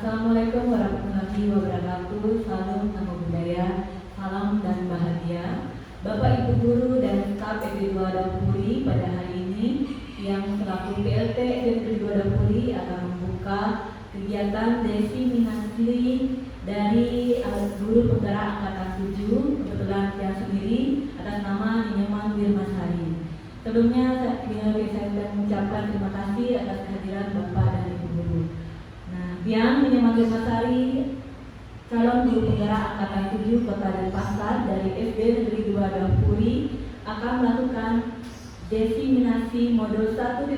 Assalamualaikum warahmatullahi wabarakatuh. Salam nama budaya, salam dan bahagia. Bapak Ibu guru dan staf SD2 Dampuri pada hari ini yang selaku PLT SD2 Dampuri akan membuka kegiatan desiminasi dari guru penggerak angkatan 7, kebetulan saya sendiri atas nama Nyoman Wirmasari. Sebelumnya saya mengucapkan terima kasih atas kehadiran Bapak dan Ibu guru. Yang Nyoman Wirmasari, calon guru penggerak angkatan 7 Kota Denpasar dari SD Negeri 2 Dampuri akan melakukan desiminasi modul 1.4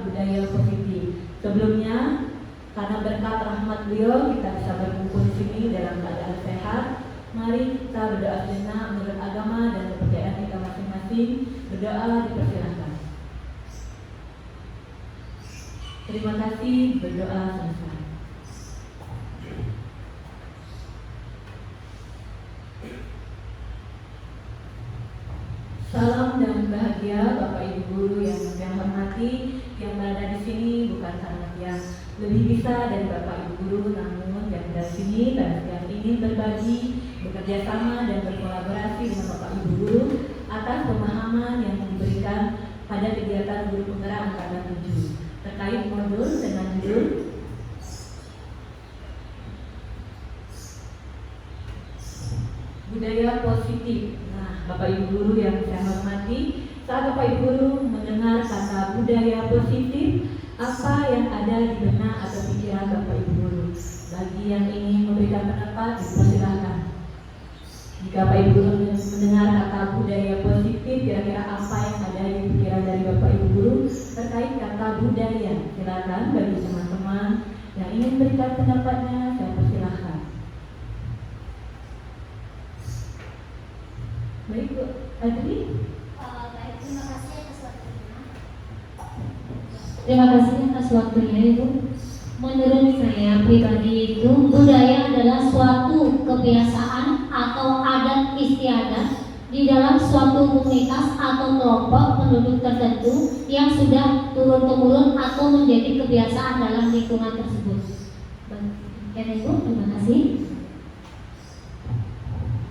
budaya positif. Sebelumnya, karena berkat rahmat beliau kita bisa berkumpul di sini dalam keadaan sehat. Mari kita berdoa sejenak menurut agama dan kepercayaan kita masing-masing. Berdoa dipersilakan. Terima kasih, berdoa selesai. Salam dan bahagia Bapak Ibu guru yang saya hormati, yang berada di sini bukan karena yang lebih bisa dari Bapak Ibu guru, namun yang dari sini dan yang ingin berbagi, bekerja sama dan berkolaborasi dengan Bapak Ibu guru atas pemahaman yang diberikan pada kegiatan guru penggerak angkatan 7 terkait modul dengan judul budaya positif. Bapak Ibu guru yang saya hormati, saat Bapak Ibu guru mendengar kata budaya positif, apa yang ada di benak atau pikiran Bapak Ibu guru? Bagi yang ingin memberikan pendapat, dipersilakan. Jika Bapak Ibu guru mendengar kata budaya positif, kira-kira apa yang ada di pikiran dari Bapak Ibu guru terkait kata budaya? Silakan bagi teman-teman yang ingin memberikan pendapatnya, saya persilahkan. Baik Bu Adri. Baik, terima kasih atas waktunya. Terima kasih atas waktunya Ibu. Menurut saya pribadi itu budaya adalah suatu kebiasaan atau adat istiadat di dalam suatu komunitas atau kelompok penduduk tertentu yang sudah turun-temurun atau menjadi kebiasaan dalam lingkungan tersebut. Baik, Ibu, terima kasih.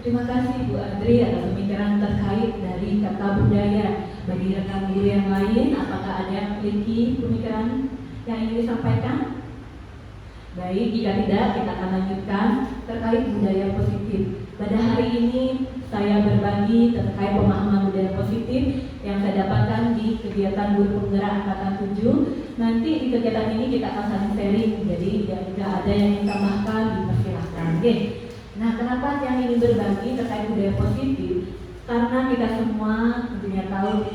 Terima kasih Bu Adri atas pemikiran terkait dari kata budaya. Bagi rekan guru yang lain, apakah ada yang memiliki pemikiran yang ingin disampaikan? Baik, jika tidak, kita akan lanjutkan terkait budaya positif. Pada hari ini saya berbagi terkait pemahaman budaya positif yang saya dapatkan di kegiatan guru penggerak angkatan 7. Nanti di kegiatan ini kita akan saling sharing. Jadi jika ada yang ingin tambahkan, dipersilahkan. Oke. Nah, kenapa yang ingin berbagi terkait budaya positif? Karena kita semua tentunya tahu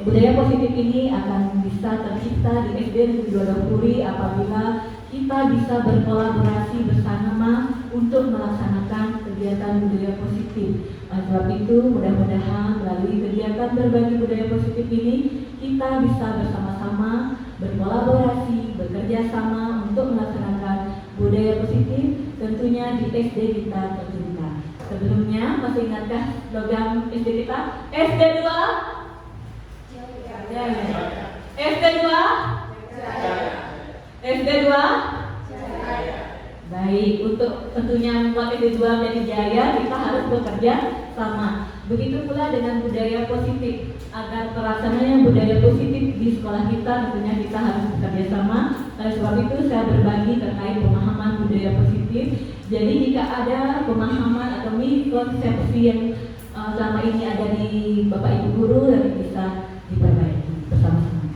budaya positif ini akan bisa tercipta di SD Negeri 2 Dampuri apabila kita bisa berkolaborasi bersama untuk melaksanakan kegiatan budaya positif. Sebab itu mudah-mudahan melalui kegiatan berbagi budaya positif ini kita bisa bersama-sama berkolaborasi, bekerja sama untuk melaksanakan budaya positif tentunya di SD kita tercinta. Sebelumnya masih ingatkah slogan SD kita? SD2 Jaya. SD2 Jaya. SD2 Jaya. Baik, untuk tentunya membuat SD2 menjadi jaya kita harus bekerja sama. Begitu pula dengan budaya positif. Agar terlaksananya budaya positif di sekolah kita tentunya kita harus bekerja sama. Oleh sebab itu saya berbagi terkait pemahaman budaya positif. Jadi jika ada pemahaman atau miskonsepsi yang selama ini ada di Bapak Ibu guru, nanti bisa diperbaiki bersama-sama.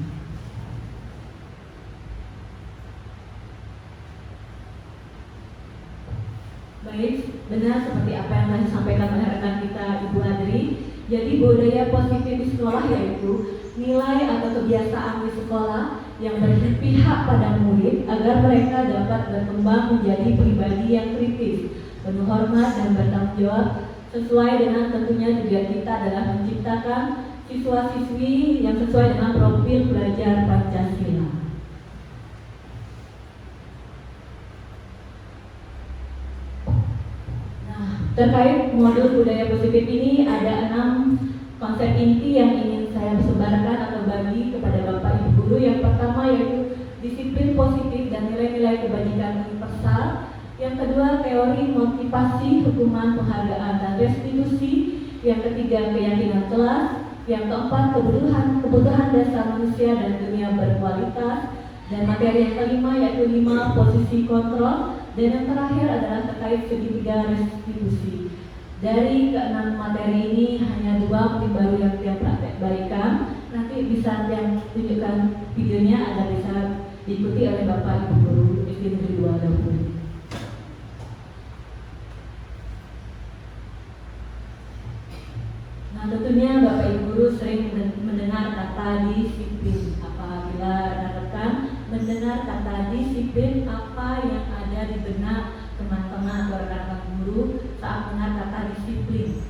Baik, benar seperti apa yang tadi disampaikan oleh rekan kita Ibu Adri. Jadi budaya positif di sekolah yaitu nilai atau kebiasaan di sekolah yang berpihak pada murid agar mereka dapat berkembang menjadi pribadi yang kritis, penuh hormat dan bertanggung jawab sesuai dengan tentunya tujuan kita adalah menciptakan siswa-siswi yang sesuai dengan profil belajar Pancasila. Terkait modul budaya positif ini ada 6 konsep inti yang ingin saya sebarkan atau bagi kepada Bapak Ibu guru. Yang pertama yaitu disiplin positif dan nilai-nilai kebajikan universal teori motivasi, hukuman, penghargaan, dan restitusi. Yang ketiga, keyakinan kelas. Yang keempat, kebutuhan dasar manusia dan dunia berkualitas. Dan materi yang kelima yaitu 5 posisi kontrol. Dan yang terakhir adalah terkait segitiga restitusi. Dari ke-6 materi ini hanya 2 mungkin baru yang dia praktek berikan. Nanti bisa yang tunjukkan videonya agar bisa diikuti oleh Bapak Ibu Guru SD Negeri 2 Daupun. Nah, tentunya Bapak Ibu Guru sering mendengar kata disiplin. Apabila rekan-rekan mendengar kata disiplin, apa yang ada di benak teman-teman atau rekan-rekan guru saat mendengar kata disiplin?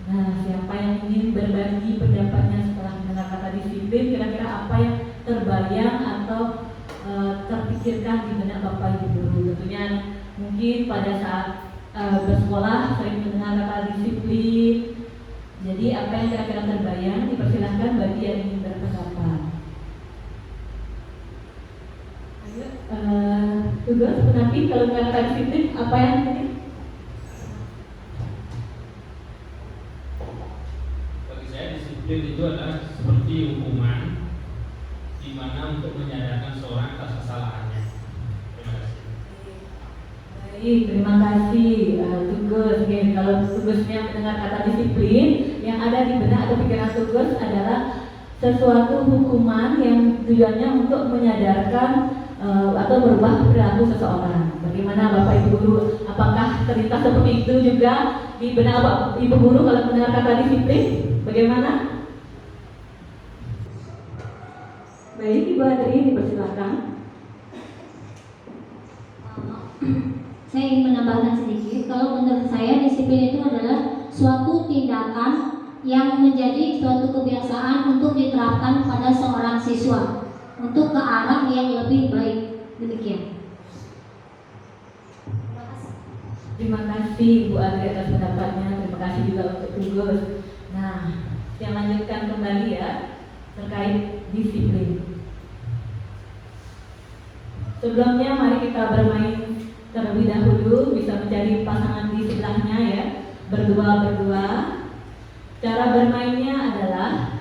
Nah, siapa yang ingin berbagi pendapatnya setelah mendengar kata disiplin? Kira-kira apa yang terbayang atau terpikirkan di benak Bapak Ibu Guru? Tentunya mungkin pada saat bersekolah sering mendengar kata disiplin. Jadi apa yang kira-kira terbayang? Dipersilahkan bagi yang ingin berpendapat. Tugas pendamping kalau mendengar kata disiplin apa yang ini? Bagi saya disiplin itu adalah seperti hukuman, di mana untuk menyadarkan seorang atas kesalahannya. Terima kasih. Baik, terima kasih. Tugas, kalau tugasnya mendengar kata disiplin, yang ada di benak atau pikiran tugas adalah sesuatu hukuman yang tujuannya untuk menyadarkan atau merubah perilaku seseorang. Bagaimana Bapak Ibu Guru? Apakah terlintas seperti itu juga di benak Bapak Ibu Guru kalau mendengar kata disiplin? Bagaimana? Baik, Ibu Adri, dipersilakan. Saya ingin menambahkan sedikit. Kalau menurut saya disiplin itu adalah suatu tindakan yang menjadi suatu kebiasaan untuk diterapkan pada seorang siswa untuk ke arah yang lebih baik. Demikian. Terima kasih Ibu Adri atas pendapatnya. Terima kasih juga untuk tugas. Nah, yang lanjutkan kembali ya terkait disiplin. Sebelumnya mari kita bermain terlebih dahulu, bisa mencari pasangan di sebelahnya ya, berdua-berdua. Cara bermainnya adalah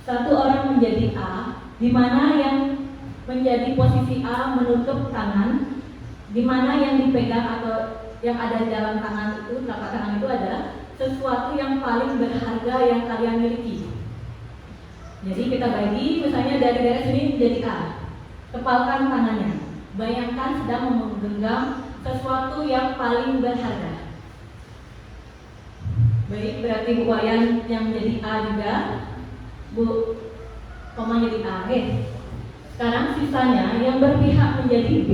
satu orang menjadi A, di mana yang menjadi posisi A menutup tangan, di mana yang dipegang atau yang ada di dalam tangan itu, telapak tangan itu adalah sesuatu yang paling berharga yang kalian miliki. Jadi kita bagi, misalnya dari garis ini menjadi A, kepalkan tangannya. Bayangkan sedang menggenggam sesuatu yang paling berharga. Baik, berarti Bu Wayan yang menjadi A juga, Bu Koma jadi A. Sekarang sisanya yang berpihak menjadi B.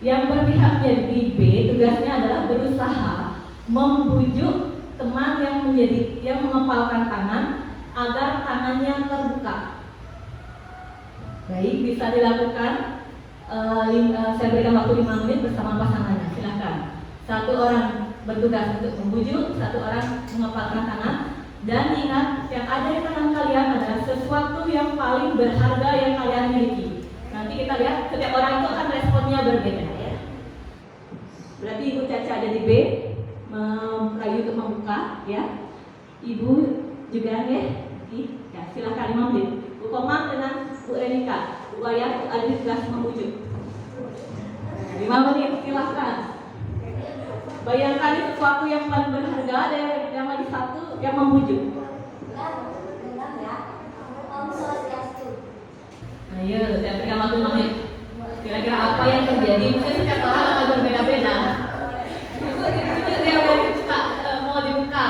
Yang berpihak menjadi B, tugasnya adalah berusaha membujuk teman yang mengepalkan tangan agar tangannya terbuka. Baik, bisa dilakukan. Saya berikan waktu 5 menit bersama pasangannya. Silahkan. Satu orang bertugas untuk membujuk, satu orang mengepalkan tangan. Dan ingat, yang ada di tangan kalian adalah sesuatu yang paling berharga yang kalian miliki. Nanti kita lihat, setiap orang itu akan responnya berbeda ya. Berarti Ibu Caca jadi B, merayu untuk membuka ya. Ibu juga ya. Silahkan 5 menit. Bu Komang dengan Bu Renika, Bu Wayan, ada tugas membujuk. 5 menit, silahkan. Bayangkan sesuatu yang paling berharga, ada yang lagi satu yang membujuk. Ayo, saya berikan waktu 5 menit. Kira-kira apa yang terjadi? Mungkin setiap orang akan berbeda-beda. Dia mau dibuka.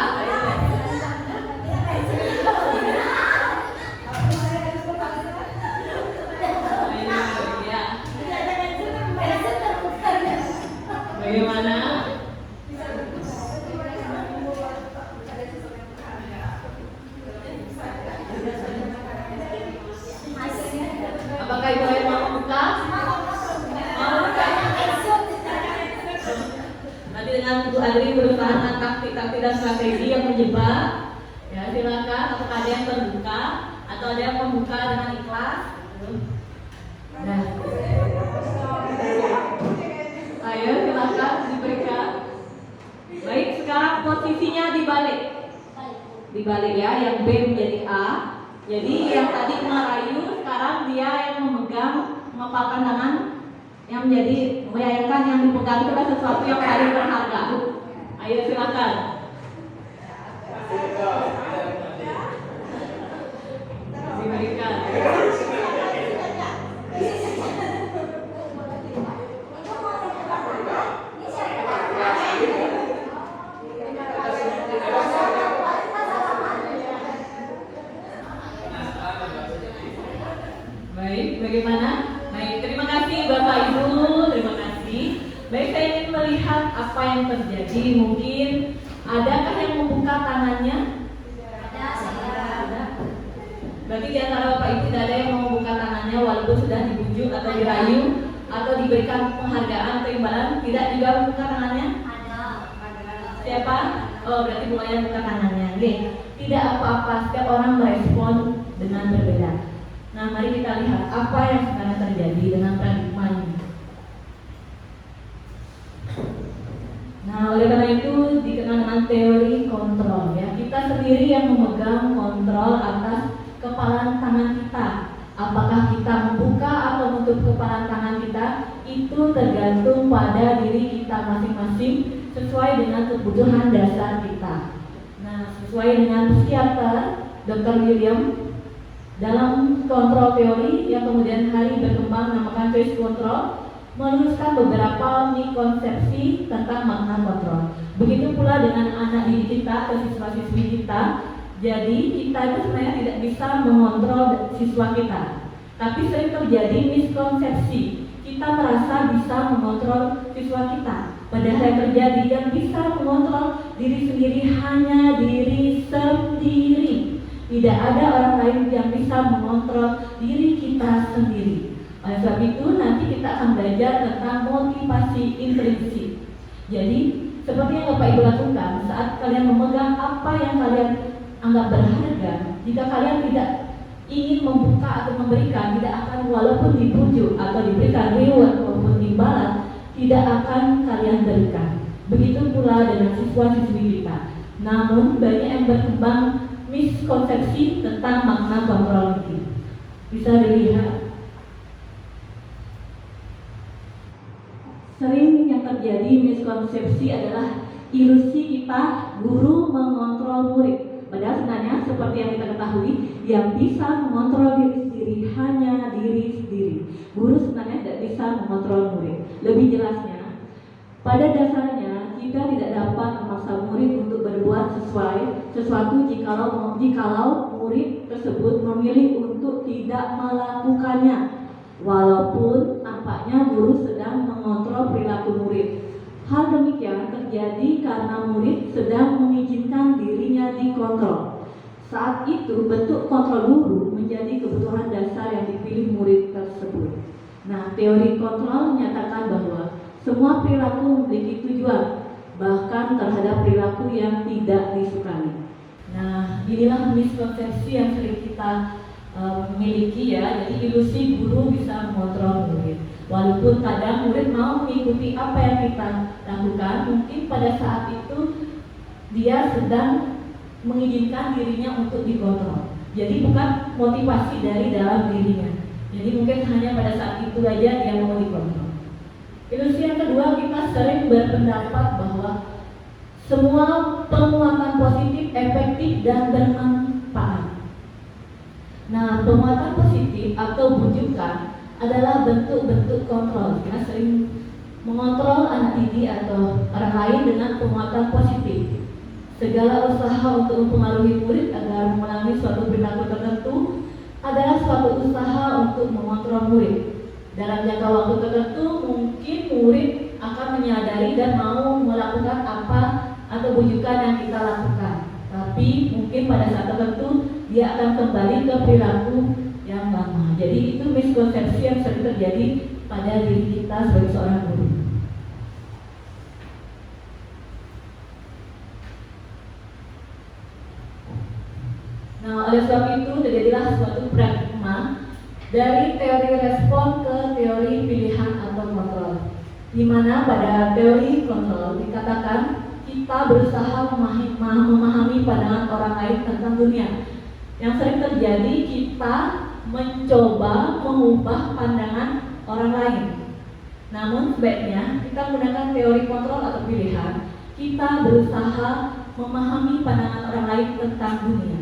Bagaimana? Apakah Ibu Air mau membuka? Mau buka? Nanti dengan Bu Adri berusaha dengan taktik-taktik dan strategi yang menjebak. Ya, silakan. Apakah ada yang terbuka atau ada yang membuka dengan ikhlas? Nah. Ayo dibalik ya, yang B menjadi A. Jadi yang tadi merayu sekarang dia yang memegang, mengepalkan tangan, yang menjadi membayangkan yang dipegang itu adalah sesuatu yang paling berharga. Ayo silakan. Diberikan. Baik, bagaimana? Baik, terima kasih Bapak Ibu, terima kasih. Baik, saya ingin melihat apa yang terjadi. Mungkin adakah yang membuka tangannya? Ada. Berarti di antara Bapak Ibu tidak ada yang mau membuka tangannya walaupun sudah dibujuk atau dirayu atau diberikan penghargaan atau imbalan, tidak juga membuka tangannya? Siapa? Oh, berarti bukan yang membuka tangannya. Oke. Tidak apa-apa, setiap orang merespon dengan berbeda. Nah, mari kita lihat apa yang sekarang terjadi dengan paradigma ini. Nah, oleh karena itu dikenal dengan teori kontrol ya. Kita sendiri yang memegang kontrol atas kepalan tangan kita. Apakah kita membuka atau menutup kepalan tangan kita, itu tergantung pada diri kita masing-masing sesuai dengan kebutuhan dasar kita. Nah, sesuai dengan psikiater Dr. William dalam kontrol teori yang kemudian hari berkembang namakan choice control, menuliskan beberapa miskonsepsi tentang makna kontrol. Begitu pula dengan anak didik kita atau siswa-siswi kita. Jadi kita itu sebenarnya tidak bisa mengontrol siswa kita, tapi sering terjadi miskonsepsi. Kita merasa bisa mengontrol siswa kita, padahal yang terjadi yang bisa mengontrol diri sendiri hanya diri sendiri. Tidak ada orang lain yang bisa mengontrol diri kita sendiri. Oleh sebab itu nanti kita akan belajar tentang motivasi intrinsik. Jadi seperti yang Bapak Ibu lakukan saat kalian memegang apa yang kalian anggap berharga, jika kalian tidak ingin membuka atau memberikan, tidak akan walaupun dibujuk atau diberikan reward maupun imbalan, tidak akan kalian berikan. Begitu pula dengan siswa-siswi kita. Namun banyak yang berkembang miskonsepsi tentang makna kontrol ini. Bisa dilihat sering yang terjadi miskonsepsi adalah ilusi kita guru mengontrol murid. Padahal sebenarnya seperti yang kita ketahui, yang bisa mengontrol diri sendiri hanya diri sendiri. Guru sebenarnya tidak bisa mengontrol murid. Lebih jelasnya, pada dasarnya kita tidak dapat memaksa murid untuk berbuat sesuatu jikalau murid tersebut memilih untuk tidak melakukannya, walaupun nampaknya guru sedang mengontrol perilaku murid. Hal demikian terjadi karena murid sedang mengizinkan dirinya dikontrol. Saat itu bentuk kontrol guru menjadi kebutuhan dasar yang dipilih murid tersebut. Nah, teori kontrol menyatakan bahwa semua perilaku memiliki tujuan, bahkan terhadap perilaku yang tidak disukai. Nah, inilah miskonsepsi yang sering kita miliki ya. Jadi ilusi guru bisa mengontrol murid. Walaupun kadang murid mau mengikuti apa yang kita lakukan, mungkin pada saat itu dia sedang mengizinkan dirinya untuk dikontrol. Jadi bukan motivasi dari dalam dirinya. Jadi mungkin hanya pada saat itu aja dia mau dikontrol. Ilusi yang kedua, kita sering berpendapat bahwa semua penguatan positif efektif dan bermanfaat. Nah, penguatan positif atau bujukan adalah bentuk-bentuk kontrol. Kita sering mengontrol anak didik atau orang lain dengan penguatan positif. Segala usaha untuk mempengaruhi murid agar mengulangi suatu perilaku tertentu adalah suatu usaha untuk mengontrol murid. Dalam jangka waktu tertentu mungkin murid akan menyadari dan mau melakukan apa atau bujukan yang kita lakukan. Tapi mungkin pada saat tertentu dia akan kembali ke perilaku yang lama. Jadi itu miskonsepsi yang sering terjadi pada diri kita sebagai seorang guru. Nah, oleh sebab itu terjadilah suatu paradigma dari teori respon ke teori pilihan atau kontrol, di mana pada teori kontrol dikatakan kita berusaha memahami pandangan orang lain tentang dunia. Yang sering terjadi, kita mencoba mengubah pandangan orang lain. Namun sebaiknya kita menggunakan teori kontrol atau pilihan. Kita berusaha memahami pandangan orang lain tentang dunia.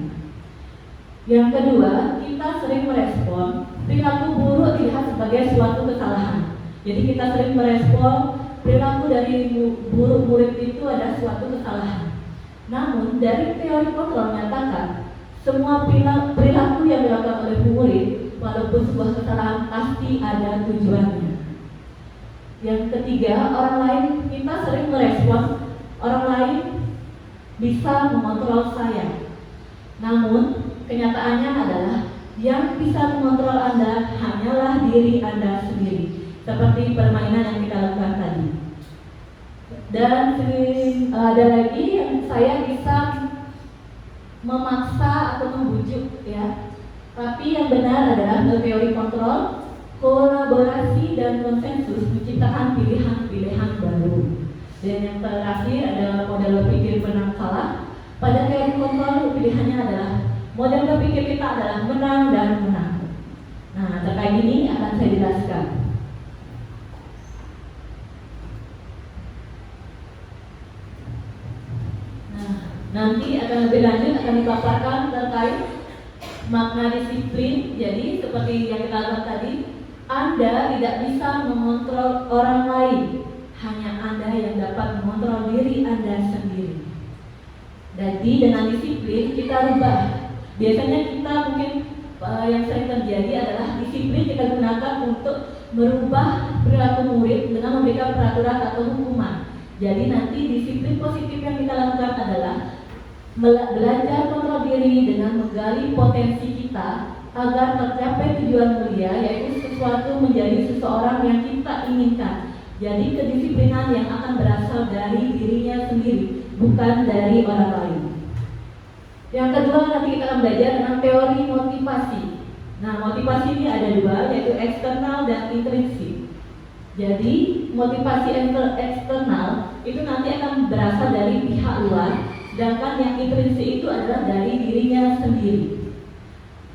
Yang kedua, kita sering merespon perilaku buruk dilihat sebagai suatu kesalahan. Jadi kita sering merespon perilaku dari buruk murid itu ada suatu kesalahan. Namun dari teori kontrol menyatakan semua perilaku yang dilakukan oleh murid, walaupun sebuah kesalahan, pasti ada tujuannya. Yang ketiga, orang lain, kita sering merespon orang lain bisa mengontrol saya. Namun kenyataannya adalah yang bisa mengontrol Anda hanyalah diri Anda sendiri, seperti permainan yang kita lakukan tadi. Dan ada lagi yang saya bisa memaksa atau membujuk, ya. Tapi yang benar adalah teori kontrol, kolaborasi dan konsensus menciptakan pilihan-pilihan baru. Dan yang terakhir adalah model berpikir menang kalah. Pada teori kontrol pilihannya adalah model berpikir kita adalah menang dan menang. Nah, terkait ini akan saya jelaskan. Nah, nanti akan lebih lanjut akan dipaparkan terkait makna disiplin. Jadi seperti yang kita lakukan tadi, Anda tidak bisa mengontrol orang lain, hanya Anda yang dapat mengontrol diri Anda sendiri. Jadi dengan disiplin kita rubah. Biasanya kita mungkin yang sering terjadi adalah disiplin kita gunakan untuk merubah perilaku murid dengan memberikan peraturan atau hukuman. Jadi nanti disiplin positif yang kita lakukan adalah belajar kontrol diri dengan menggali potensi kita agar tercapai tujuan mulia, yaitu sesuatu menjadi seseorang yang kita inginkan. Jadi kedisiplinan yang akan berasal dari dirinya sendiri, bukan dari orang lain. Yang kedua, nanti kita akan belajar tentang teori motivasi. Nah, motivasi ini ada dua, yaitu eksternal dan intrinsik. Jadi motivasi eksternal itu nanti akan berasal dari pihak luar, sedangkan yang intrinsik itu adalah dari dirinya sendiri.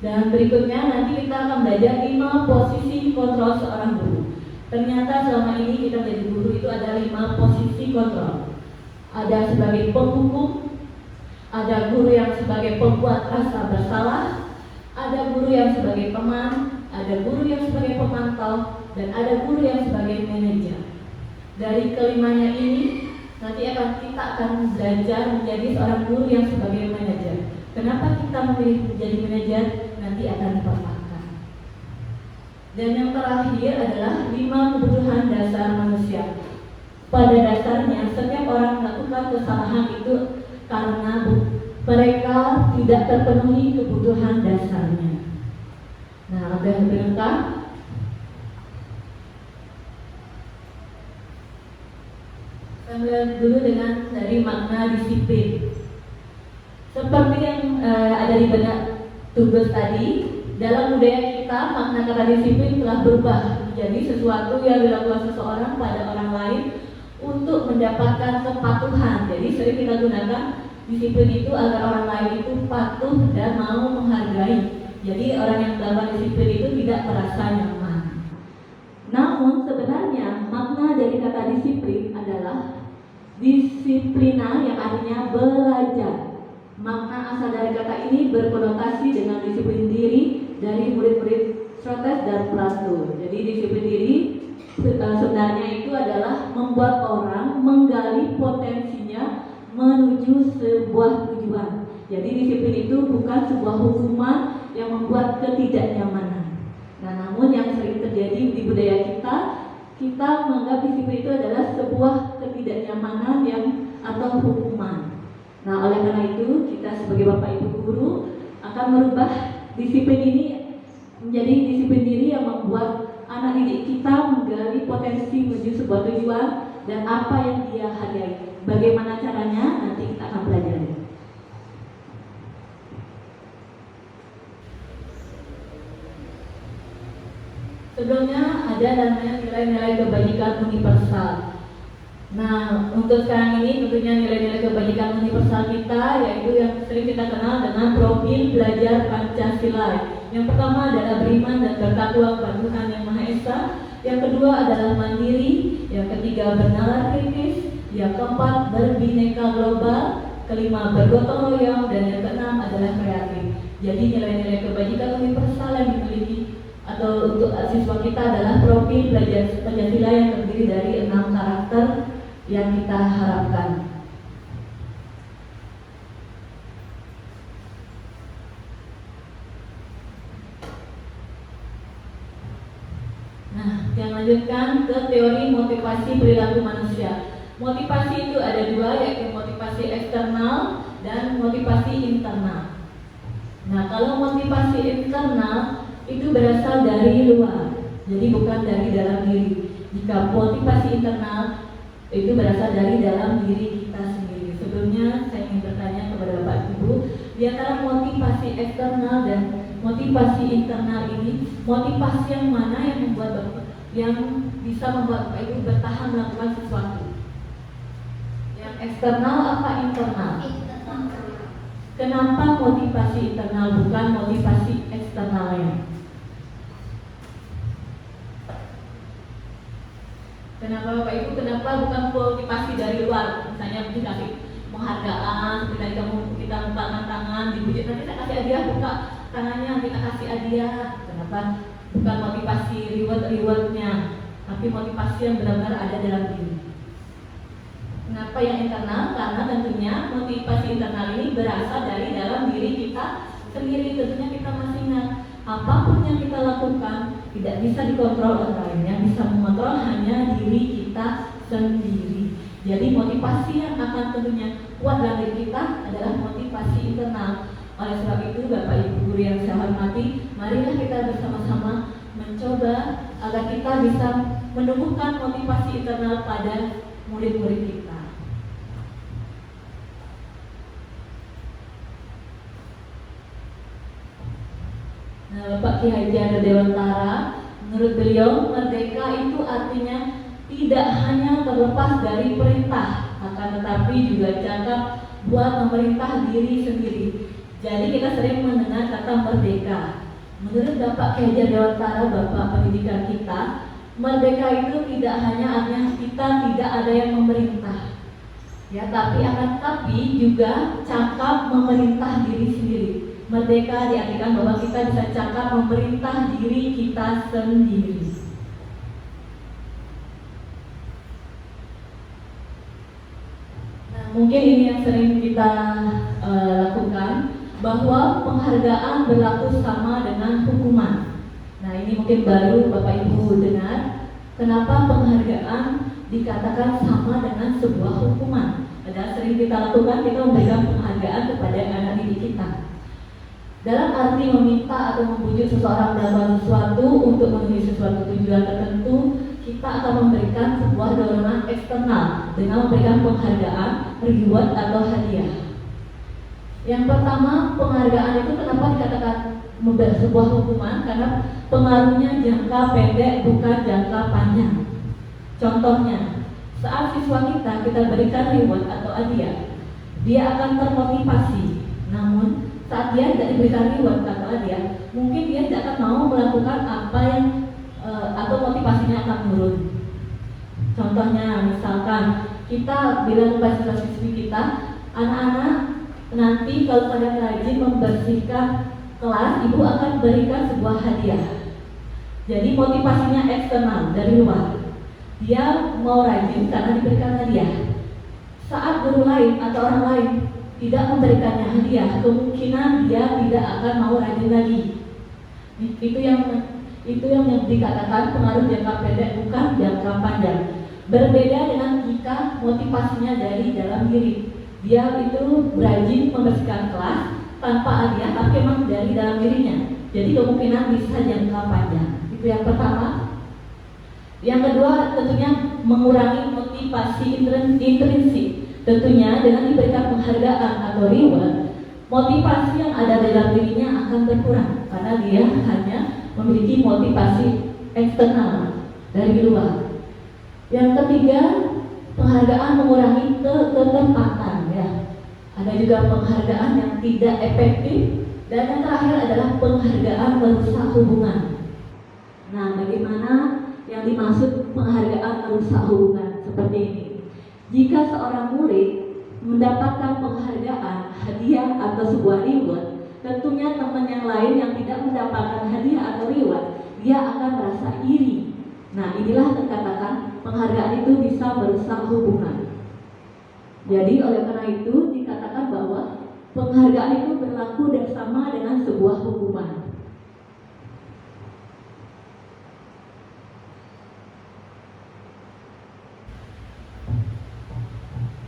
Dan berikutnya nanti kita akan belajar 5 posisi kontrol seorang guru. Ternyata selama ini kita menjadi guru itu ada 5 posisi kontrol. Ada sebagai penghukum, ada guru yang sebagai pembuat rasa bersalah, ada guru yang sebagai teman, ada guru yang sebagai pemantau, dan ada guru yang sebagai manajer. Dari kelimanya ini nanti kita akan belajar menjadi seorang guru yang sebagai manajer. Kenapa kita memilih menjadi manajer? Nanti akan dipaparkan. Dan yang terakhir adalah 5 kebutuhan dasar manusia. Pada dasarnya setiap orang melakukan kesalahan itu karena mereka tidak terpenuhi kebutuhan dasarnya. Nah, ada yang lebih lengkap. Saya mulai dulu dengan dari makna disiplin. Seperti yang ada di benak tugas tadi, dalam budaya kita makna kata disiplin telah berubah menjadi sesuatu yang dilakukan seseorang pada orang lain untuk mendapatkan kepatuhan. Jadi sering kita gunakan disiplin itu agar orang lain itu patuh dan mau menghargai. Jadi orang yang melakukan disiplin itu tidak merasa nyaman. Namun sebenarnya makna dari kata disiplin adalah disiplina yang artinya belajar. Makna asal dari kata ini berkonotasi dengan disiplin diri dari murid-murid Sokrates dan Plato. Jadi disiplin diri sebenarnya itu adalah membuat orang menggali potensinya menuju sebuah tujuan. Jadi disiplin itu bukan sebuah hukuman yang membuat ketidaknyamanan. Nah, namun yang sering terjadi di budaya kita menganggap disiplin itu adalah sebuah ketidaknyamanan atau hukuman. Nah, oleh karena itu kita sebagai Bapak Ibu guru akan merubah disiplin ini menjadi disiplin diri yang membuat anak didik kita menggali potensi menuju sebuah tujuan dan apa yang dia hargai. Bagaimana caranya? Nanti kita akan pelajari. Sebelumnya ada namanya nilai-nilai kebajikan universal. Nah, untuk sekarang ini tentunya nilai-nilai kebajikan universal kita yaitu yang sering kita kenal dengan profil belajar Pancasila. Yang pertama adalah beriman dan bertakwa kepada Tuhan Yang Maha Esa. Yang kedua adalah mandiri. Yang ketiga bernalar kritis. Yang keempat berbineka global. Kelima bergotong royong. Dan yang keenam adalah kreatif. Jadi nilai-nilai kebajikan universal yang dimiliki atau untuk siswa kita adalah profil belajar Pancasila yang terdiri dari 6 karakter yang kita harapkan. Nah, yang lanjutkan ke teori motivasi perilaku manusia. Motivasi itu ada dua, yaitu motivasi eksternal dan motivasi internal. Nah, kalau motivasi eksternal itu berasal dari luar, jadi bukan dari dalam diri. Jika motivasi internal itu berasal dari dalam diri kita sendiri. Sebelumnya saya ingin bertanya kepada Bapak Ibu, di antara motivasi eksternal dan motivasi internal ini, motivasi yang mana yang membuat Bapak, yang bisa membuat Bapak Ibu bertahan melakukan sesuatu? Yang eksternal apa internal? Kenapa motivasi internal bukan motivasi eksternalnya? Kenapa Bapak Ibu, kenapa bukan motivasi dari luar? Misalnya dikasih penghargaan, seperti tadi kita mengulangkan tangan, dipuji, nanti kita kasih hadiah, buka tangannya, kita kasih hadiah. Kenapa bukan motivasi rewardnya, tapi motivasi yang benar-benar ada dalam diri? Kenapa yang internal? Karena tentunya motivasi internal ini berasal dari dalam diri kita sendiri. Tentunya kita masih ingat, apapun yang kita lakukan tidak bisa dikontrol orang lain, yang bisa mengontrol hanya diri kita sendiri. Jadi motivasi yang akan tentunya kuat dalam diri kita adalah motivasi internal. Oleh sebab itu Bapak Ibu guru yang saya hormati, marilah kita bersama-sama mencoba agar kita bisa menumbuhkan motivasi internal pada murid-murid kita. Nah, Bapak Ki Haji Anu Dewantara, menurut beliau merdeka itu artinya tidak hanya terlepas dari perintah, akan tetapi juga cakap buat memerintah diri sendiri. Jadi kita sering mendengar kata merdeka. Menurut Bapak Ki Haji Anu Dewantara, Bapak pendidikan kita, merdeka itu tidak hanya artinya kita tidak ada yang memerintah, ya, tapi juga cakap memerintah diri sendiri. Merdeka diartikan bahwa kita bisa cakap memerintah diri kita sendiri. Nah, mungkin ini yang sering kita lakukan, bahwa penghargaan berlaku sama dengan hukuman. Nah, ini mungkin baru Bapak Ibu dengar, kenapa penghargaan dikatakan sama dengan sebuah hukuman. Padahal sering kita lakukan, kita memberikan penghargaan kepada anak didik kita dalam arti meminta atau membujuk seseorang melakukan sesuatu untuk memenuhi sesuatu tujuan tertentu. Kita akan memberikan sebuah dorongan eksternal dengan memberikan penghargaan, reward atau hadiah. Yang pertama, penghargaan itu kenapa dikatakan sebuah hukuman? Karena pengaruhnya jangka pendek bukan jangka panjang. Contohnya, saat siswa kita berikan reward atau hadiah, dia akan termotivasi. Namun saat dia tidak diberikan reward atau hadiah, mungkin dia tidak akan mau melakukan apa yang atau motivasinya akan turun. Contohnya, misalkan kita bilang kepada siswi kita, anak-anak, nanti kalau kalian rajin membersihkan kelas, ibu akan berikan sebuah hadiah. Jadi motivasinya eksternal dari luar. Dia mau rajin karena diberikan hadiah. Saat guru lain atau orang lain tidak memberikannya hadiah, kemungkinan dia tidak akan mau rajin lagi. Itu yang dikatakan pengaruh jangka pendek bukan jangka panjang. Berbeda dengan jika motivasinya dari dalam diri. Dia itu rajin membersihkan kelas tanpa hadiah, tapi memang dari dalam dirinya. Jadi kemungkinan bisa jangka panjang. Itu yang pertama. Yang kedua, tentunya mengurangi motivasi intrinsik. Tentunya dengan diberikan penghargaan atau reward, motivasi yang ada dalam dirinya akan berkurang karena dia hanya memiliki motivasi eksternal dari luar. Yang ketiga, Penghargaan mengurangi ketepatan ya. Ada juga penghargaan yang tidak efektif, dan yang terakhir adalah penghargaan merusak hubungan. Nah, bagaimana yang dimaksud penghargaan merusak hubungan seperti ini? Jika seorang murid mendapatkan penghargaan, hadiah atau sebuah reward, tentunya teman yang lain yang tidak mendapatkan hadiah atau reward, dia akan merasa iri. Nah, inilah dikatakan penghargaan itu bisa merusak hubungan. Jadi oleh karena itu dikatakan bahwa penghargaan itu berlaku dan sama dengan sebuah hukuman.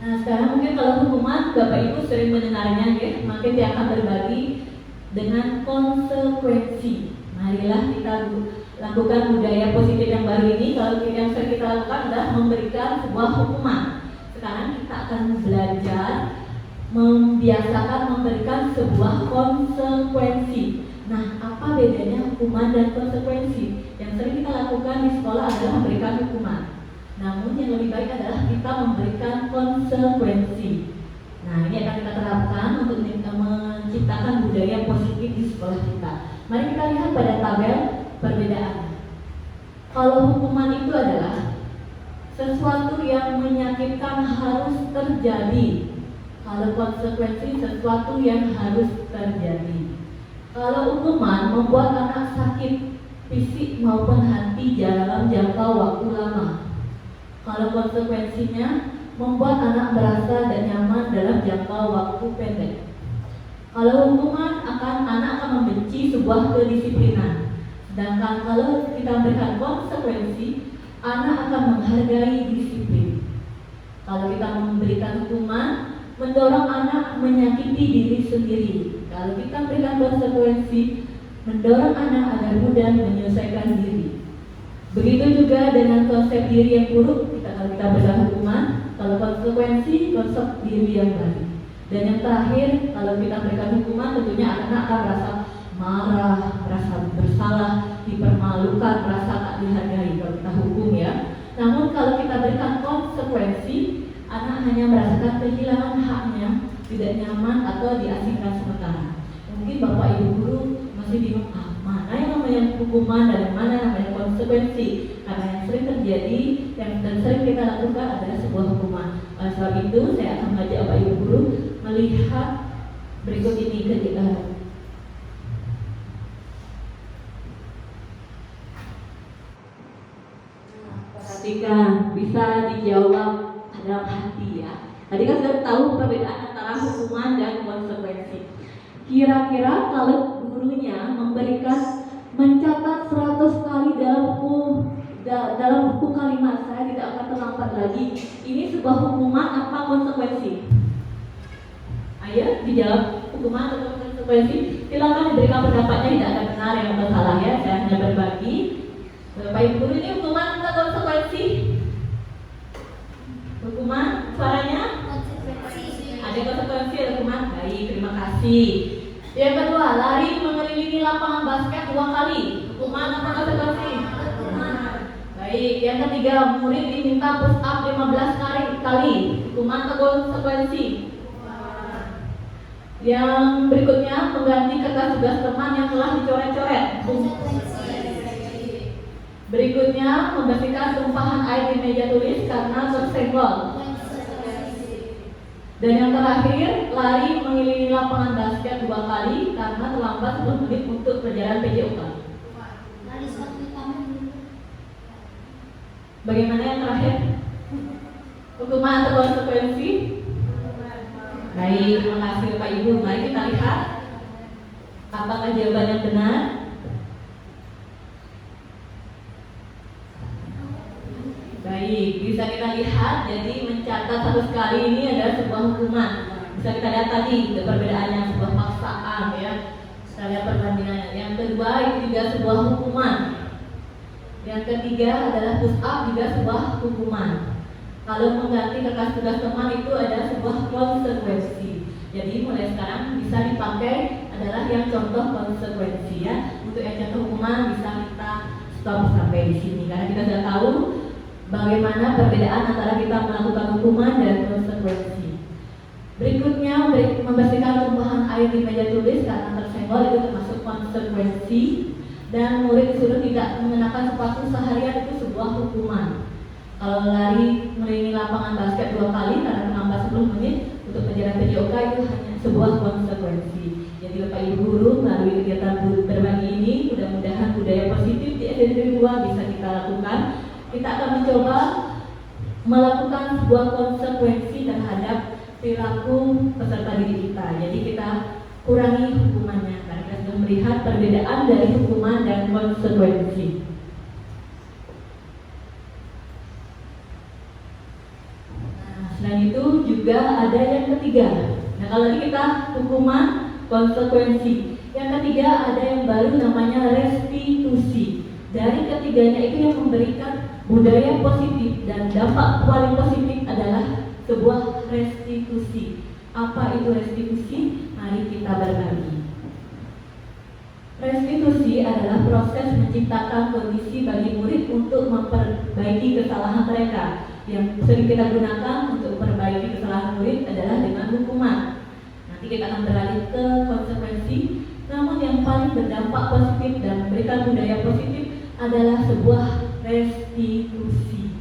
Nah, sekarang mungkin kalau hukuman Bapak Ibu sering mendengarnya ya, makin dia akan berbagi dengan konsekuensi. Marilah kita lakukan budaya positif yang baru ini. Kalau yang sering kita lakukan adalah memberikan sebuah hukuman. Sekarang kita akan belajar membiasakan memberikan sebuah konsekuensi. Nah, apa bedanya hukuman dan konsekuensi? Yang sering kita lakukan di sekolah adalah memberikan hukuman. Namun yang lebih baik adalah kita memberikan konsekuensi. Nah, ini akan kita terapkan untuk menciptakan budaya positif di sekolah kita. Mari kita lihat pada tabel perbedaan. Kalau hukuman itu adalah sesuatu yang menyakitkan harus terjadi. Kalau konsekuensi sesuatu yang harus terjadi. Kalau hukuman membuat anak sakit fisik maupun hati dalam jangka waktu lama. Kalau konsekuensinya membuat anak merasa tidak nyaman dalam jangka waktu pendek. Kalau hukuman anak akan membenci sebuah kedisiplinan. Sedangkan kalau kita berikan konsekuensi, anak akan menghargai disiplin. Kalau kita memberikan hukuman, mendorong anak menyakiti diri sendiri. Kalau kita berikan konsekuensi, mendorong anak agar mudah menyelesaikan diri. Begitu juga dengan konsep diri yang buruk. Kalau kita berikan hukuman, kalau konsekuensi, konsep diri yang baik. Dan yang terakhir, kalau kita berikan hukuman, tentunya anak akan merasa marah, merasa bersalah, dipermalukan, merasa tak dihargai kalau kita hukum ya. Namun kalau kita berikan konsekuensi, anak hanya merasakan kehilangan haknya, tidak nyaman atau diasingkan sementara. Mungkin Bapak Ibu guru masih bingung, mana yang namanya hukuman dan mana yang namanya konsekuensi. Karena yang sering terjadi, yang sering kita lakukan adalah sebuah hukuman. Oleh sebab itu, saya akan mengajak Bapak Ibu guru melihat berikut ini perhatikan, bisa dijawab dalam hati ya. Tadi kan sudah tahu perbedaan antara hukuman dan konsekuensi. Kira-kira kalau gurunya memberikan mencatat 100 kali dalam buku kalimat, saya tidak akan terlambat lagi. Ini sebuah hukuman apa konsekuensi? Ayo dijawab, hukuman atau konsekuensi? Silakan diberikan pendapatnya, tidak ada benar yang atau salah ya. Saya hanya berbagi. Bapak Ibu guru, ini hukuman atau konsekuensi? Hukuman, suaranya? Konsekuensi. Ada konsekuensi, ada hukuman. Baik, terima kasih. Yang kedua, lari mengelilingi lapangan basket 2 kali. Hukuman atau konsekuensi? Hukuman. Baik, yang ketiga, murid diminta push up 15 kali. Hukuman atau konsekuensi? Yang berikutnya, mengganti kertas tugas teman yang telah dicoret-coret. Konsekuensi. Berikutnya, membersihkan tumpahan air di meja tulis karena tersenggol. Konsekuensi. Dan yang terakhir, lari mengelilingi lapangan basket 2 kali karena terlambat 10 menit untuk perjalanan PJUK. Lari 1 taman. Bagaimana yang terakhir? Hukuman atau konsekuensi? Baik, terima kasih Bapak Ibu. Mari kita lihat apakah jawaban yang benar. Baik, bisa kita lihat. Jadi mencatat 100 kali ini adalah sebuah hukuman. Bisa kita lihat tadi perbedaannya, sebuah paksaan ya. Kita lihat perbandingannya. Yang kedua itu juga sebuah hukuman. Yang ketiga adalah push up, juga sebuah hukuman. Kalau mengganti kertas tugas teman itu adalah sebuah konsekuensi. Jadi mulai sekarang bisa dipakai adalah yang contoh konsekuensi ya. Untuk yang contoh hukuman bisa kita stop sampai di sini karena kita sudah tahu bagaimana perbedaan antara kita melakukan hukuman dan konsekuensi. Berikutnya, membersihkan tumpahan air di meja tulis karena tersenggol itu termasuk konsekuensi, dan murid disuruh tidak mengenakan sepatu seharian itu sebuah hukuman. Kalau lari mengelilingi lapangan basket 2 kali karena terlambat 10 menit untuk pelajaran PJOK itu hanya sebuah konsekuensi. Jadi Bapak Ibu guru melalui kegiatan berbagi ini, mudah-mudahan budaya positif di SD 2 bisa kita lakukan. Kita akan mencoba melakukan sebuah konsekuensi terhadap perilaku peserta didik kita. Jadi kita kurangi hukumannya karena kita sudah melihat perbedaan dari hukuman dan konsekuensi. Nah, selain itu juga ada yang ketiga. Nah, kalau tadi kita hukuman, konsekuensi. Yang ketiga ada yang baru namanya restitusi. Dari ketiganya itu yang memberikan budaya positif dan dampak paling positif adalah sebuah restitusi. Apa itu restitusi? Mari kita berbagi. Restitusi adalah proses menciptakan kondisi bagi murid untuk memperbaiki kesalahan mereka. Yang sering kita gunakan untuk memperbaiki kesalahan murid adalah dengan hukuman. Nanti kita akan beralih ke konsekuensi. Namun yang paling berdampak positif dan memberikan budaya positif adalah sebuah restitusi,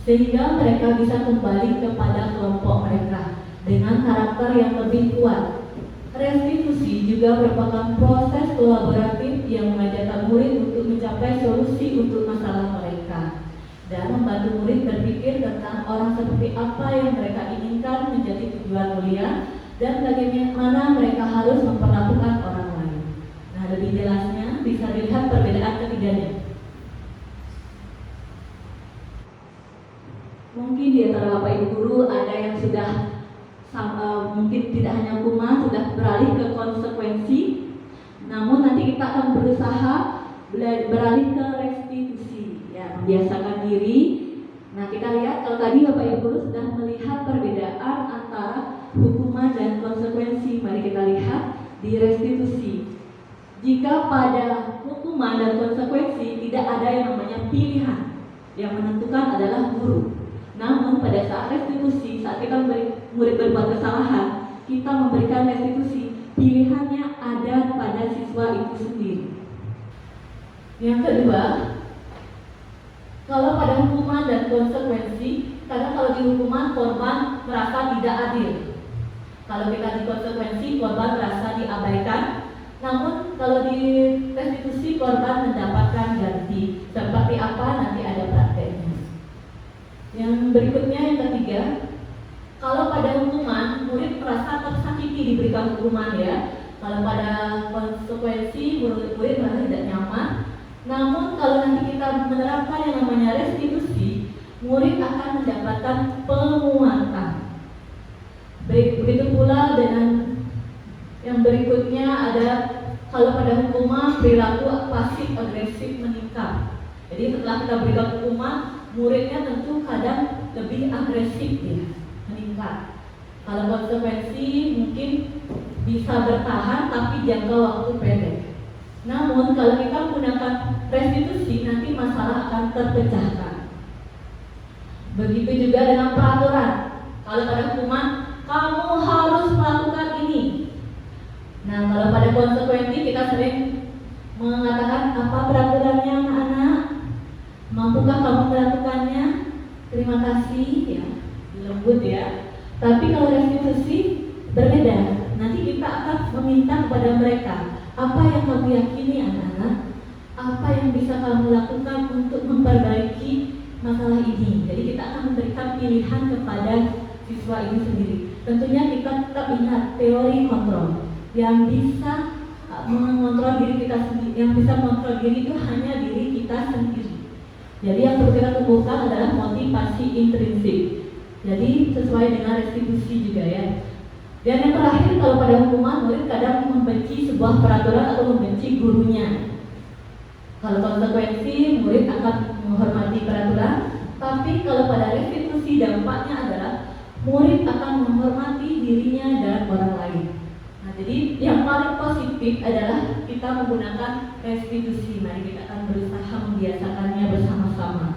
sehingga mereka bisa kembali kepada kelompok mereka dengan karakter yang lebih kuat. Restitusi juga merupakan proses kolaboratif yang mengajarkan murid untuk mencapai solusi untuk masalah mereka dan membantu murid berpikir tentang orang seperti apa yang mereka inginkan menjadi tujuan mulia dan bagaimana mereka harus memperlakukan orang lain. Nah, lebih jelasnya bisa dilihat perbedaan ketiganya. Mungkin di antara Bapak Ibu guru ada yang sudah mungkin tidak hanya hukuman, sudah beralih ke konsekuensi. Namun nanti kita akan berusaha beralih ke restitusi, ya, membiasakan diri. Nah, kita lihat kalau tadi Bapak Ibu guru sudah melihat perbedaan antara hukuman dan konsekuensi. Mari kita lihat di restitusi. Jika pada hukuman dan konsekuensi tidak ada yang namanya pilihan, yang menentukan adalah guru. Namun pada saat restitusi, saat kita murid berbuat kesalahan, kita memberikan restitusi, pilihannya ada pada siswa itu sendiri. Yang kedua, kalau pada hukuman dan konsekuensi, kadang kalau di hukuman korban merasa tidak adil. Kalau kita di konsekuensi, korban merasa diabaikan. Namun kalau di restitusi, korban mendapatkan ganti. Seperti apa nanti ada prakteknya. Yang berikutnya, yang ketiga, kalau pada hukuman murid merasa tersakiti diberikan hukuman, ya. Kalau pada konsekuensi murid merasa tidak nyaman. Namun kalau nanti kita menerapkan yang namanya restitusi, murid akan mendapatkan penguatan. Begitu pula dengan yang berikutnya ada kalau pada hukuman perilaku pasif agresif meningkat. Jadi setelah kita berikan hukuman, muridnya tentu kadang lebih agresif, ya, meningkat. Kalau konsekuensi mungkin bisa bertahan tapi jangka waktu pendek. Namun kalau kita menggunakan restitusi, nanti masalah akan terpecahkan. Begitu juga dengan peraturan. Kalau pada hukuman, kamu harus melakukan ini. Nah, kalau pada konsekuensi kita sering mengatakan apa peraturannya anak-anak? Mampukah kamu melakukannya? Terima kasih, ya, lembut, ya. Tapi kalau restitusi berbeda. Nanti kita akan meminta kepada mereka, apa yang kamu yakini anak-anak? Apa yang bisa kamu lakukan untuk memperbaiki masalah ini? Jadi kita akan memberikan pilihan kepada siswa ini sendiri. Tentunya kita tetap ingat teori kontrol. Yang bisa mengontrol diri kita sendiri, yang bisa mengontrol diri itu hanya diri kita sendiri. Jadi yang perlu kita tumbuhkan adalah motivasi intrinsik. Jadi sesuai dengan restitusi juga, ya. Dan yang terakhir, kalau pada hukuman murid kadang membenci sebuah peraturan atau membenci gurunya. Kalau konsekuensi murid akan menghormati peraturan, tapi kalau pada restitusi dampaknya adalah murid akan menghormati dirinya dan orang lain. Nah, jadi yang paling positif adalah kita menggunakan restitusi. Mari kita akan berusaha membiasakannya bersama-sama.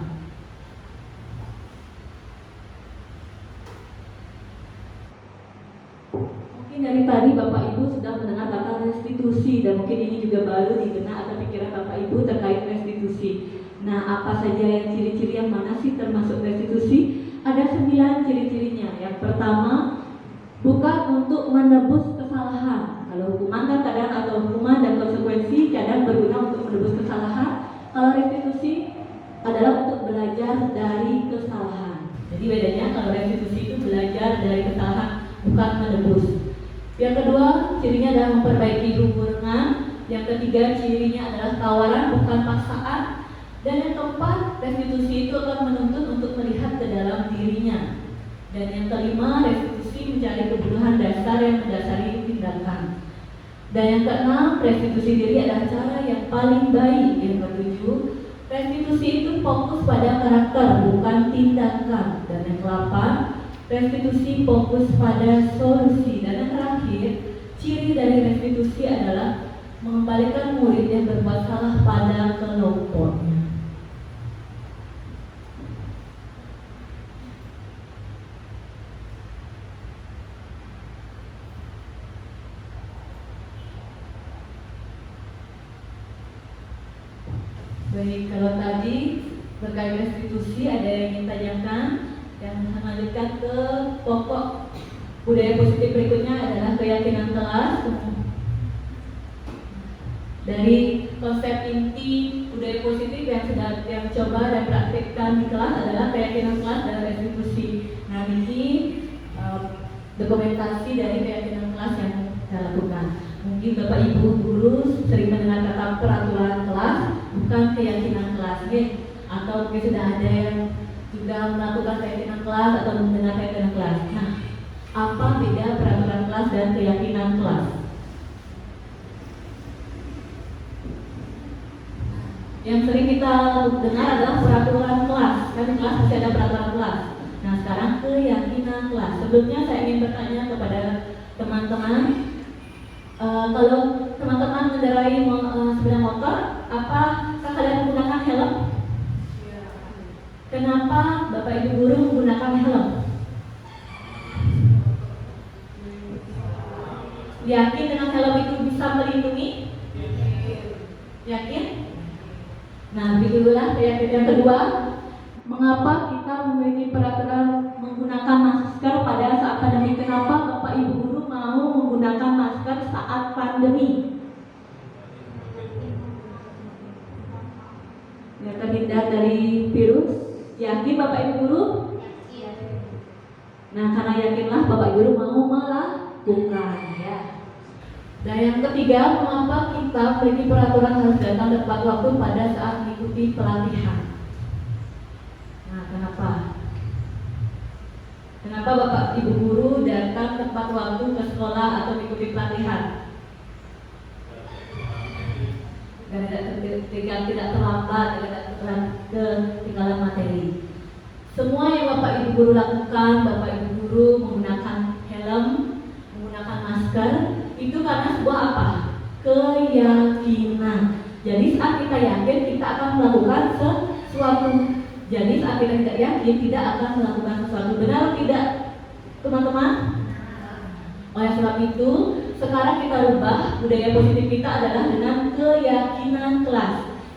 Mungkin dari tadi Bapak Ibu sudah mendengar kata restitusi, dan mungkin ini juga baru di benak atau pikiran Bapak Ibu terkait restitusi. Nah, apa saja yang ciri-ciri yang mana sih termasuk restitusi? Ada 9 ciri-cirinya. Yang pertama, bukan untuk menebus kesalahan. Kalau hukuman kan kadang, atau hukuman dan konsekuensi kadang berguna untuk menebus kesalahan. Kalau restitusi adalah untuk belajar dari kesalahan. Jadi bedanya, kalau restitusi itu belajar dari kesalahan, bukan menebus. Yang kedua, cirinya adalah memperbaiki hubungan. Yang ketiga, cirinya adalah tawaran, bukan paksaan. Dan yang keempat, restitusi itu akan menuntut untuk melihat ke dalam dirinya. Dan yang kelima, restitusi mencari kebutuhan dasar yang mendasari tindakan. Dan yang keenam, restitusi diri adalah cara yang paling baik. Yang ketujuh, restitusi itu fokus pada karakter, bukan tindakan. Dan yang ke-8, restitusi fokus pada solusi. Dan yang terakhir, ciri dari restitusi adalah mengembalikan murid yang berbuat salah pada kelompoknya. Baik, kalau tadi terkait restitusi ada yang ingin tanyakan, dan melanjutkan ke pokok budaya positif berikutnya adalah keyakinan kelas. Dari konsep inti budaya positif yang coba dan praktikkan di kelas adalah keyakinan kelas dan restitusi. Nah, ini dokumentasi dari keyakinan kelas yang saya lakukan. Mungkin Bapak Ibu guru sering mendengar kata peraturan kelas, bukan keyakinan kelas, atau mungkin sudah ada yang juga melakukan keyakinan kelas atau mendengar keyakinan kelas. Nah, apa beda peraturan kelas dan keyakinan kelas? Yang sering kita dengar adalah peraturan kelas, kan di kelas masih ada peraturan kelas. Nah, sekarang keyakinan kelas. Sebelumnya saya ingin bertanya kepada teman-teman, kalau teman-teman mengendarai sepeda motor, apakah kalian menggunakan helm? Kenapa Bapak Ibu guru menggunakan helm? Yakin dengan helm itu bisa melindungi? Yakin? Nah, begitulah keyakinan yang kedua. Mengapa kita memiliki peraturan menggunakan masker pada saat pandemi? Kenapa Bapak Ibu guru mau menggunakan masker saat pandemi? Ya, terhindar dari virus. Yakin Bapak Ibu guru? Nah, karena yakinlah Bapak Ibu guru mau melakukan, ya. Dan yang ketiga, mengapa kita memiliki peraturan harus datang tepat waktu pada saat mengikuti pelatihan? Nah, kenapa? Kenapa Bapak Ibu guru datang tepat waktu ke sekolah atau mengikuti pelatihan? Tidak terlambat, tidak ketinggalan materi. Semua yang Bapak Ibu guru lakukan, Bapak Ibu guru menggunakan helm, menggunakan masker, itu karena sebuah apa? Keyakinan. Jadi saat kita yakin, kita akan melakukan sesuatu. Jadi saat kita tidak yakin, tidak akan melakukan sesuatu. Benar atau tidak, teman-teman? Oleh sebab itu, sekarang kita rubah budaya positif kita adalah dengan keyakinan kelas.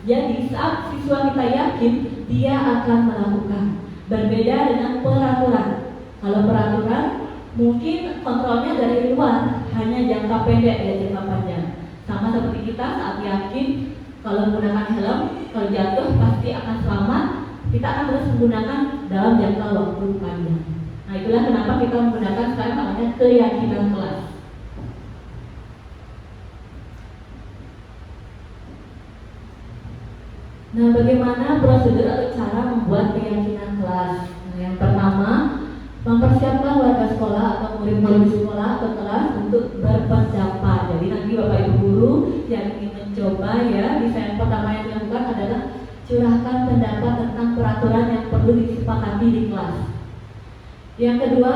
Jadi saat siswa kita yakin, dia akan melakukan. Berbeda dengan peraturan. Kalau peraturan, mungkin kontrolnya dari luar, hanya jangka pendek ya, jangka panjang. Sama seperti kita saat yakin, kalau menggunakan helm, kalau jatuh pasti akan selamat. Kita akan terus menggunakan dalam jangka waktu panjang. Nah, itulah kenapa kita menggunakan sekarang namanya keyakinan kelas. Nah, bagaimana prosedur atau cara membuat keyakinan kelas? Nah, yang pertama, mempersiapkan warga sekolah atau murid-murid sekolah atau kelas untuk berpendapat. Jadi nanti Bapak Ibu guru yang ingin mencoba, ya, desain pertama yang dilakukan adalah curahkan pendapat tentang peraturan yang perlu disepakati di kelas. Yang kedua,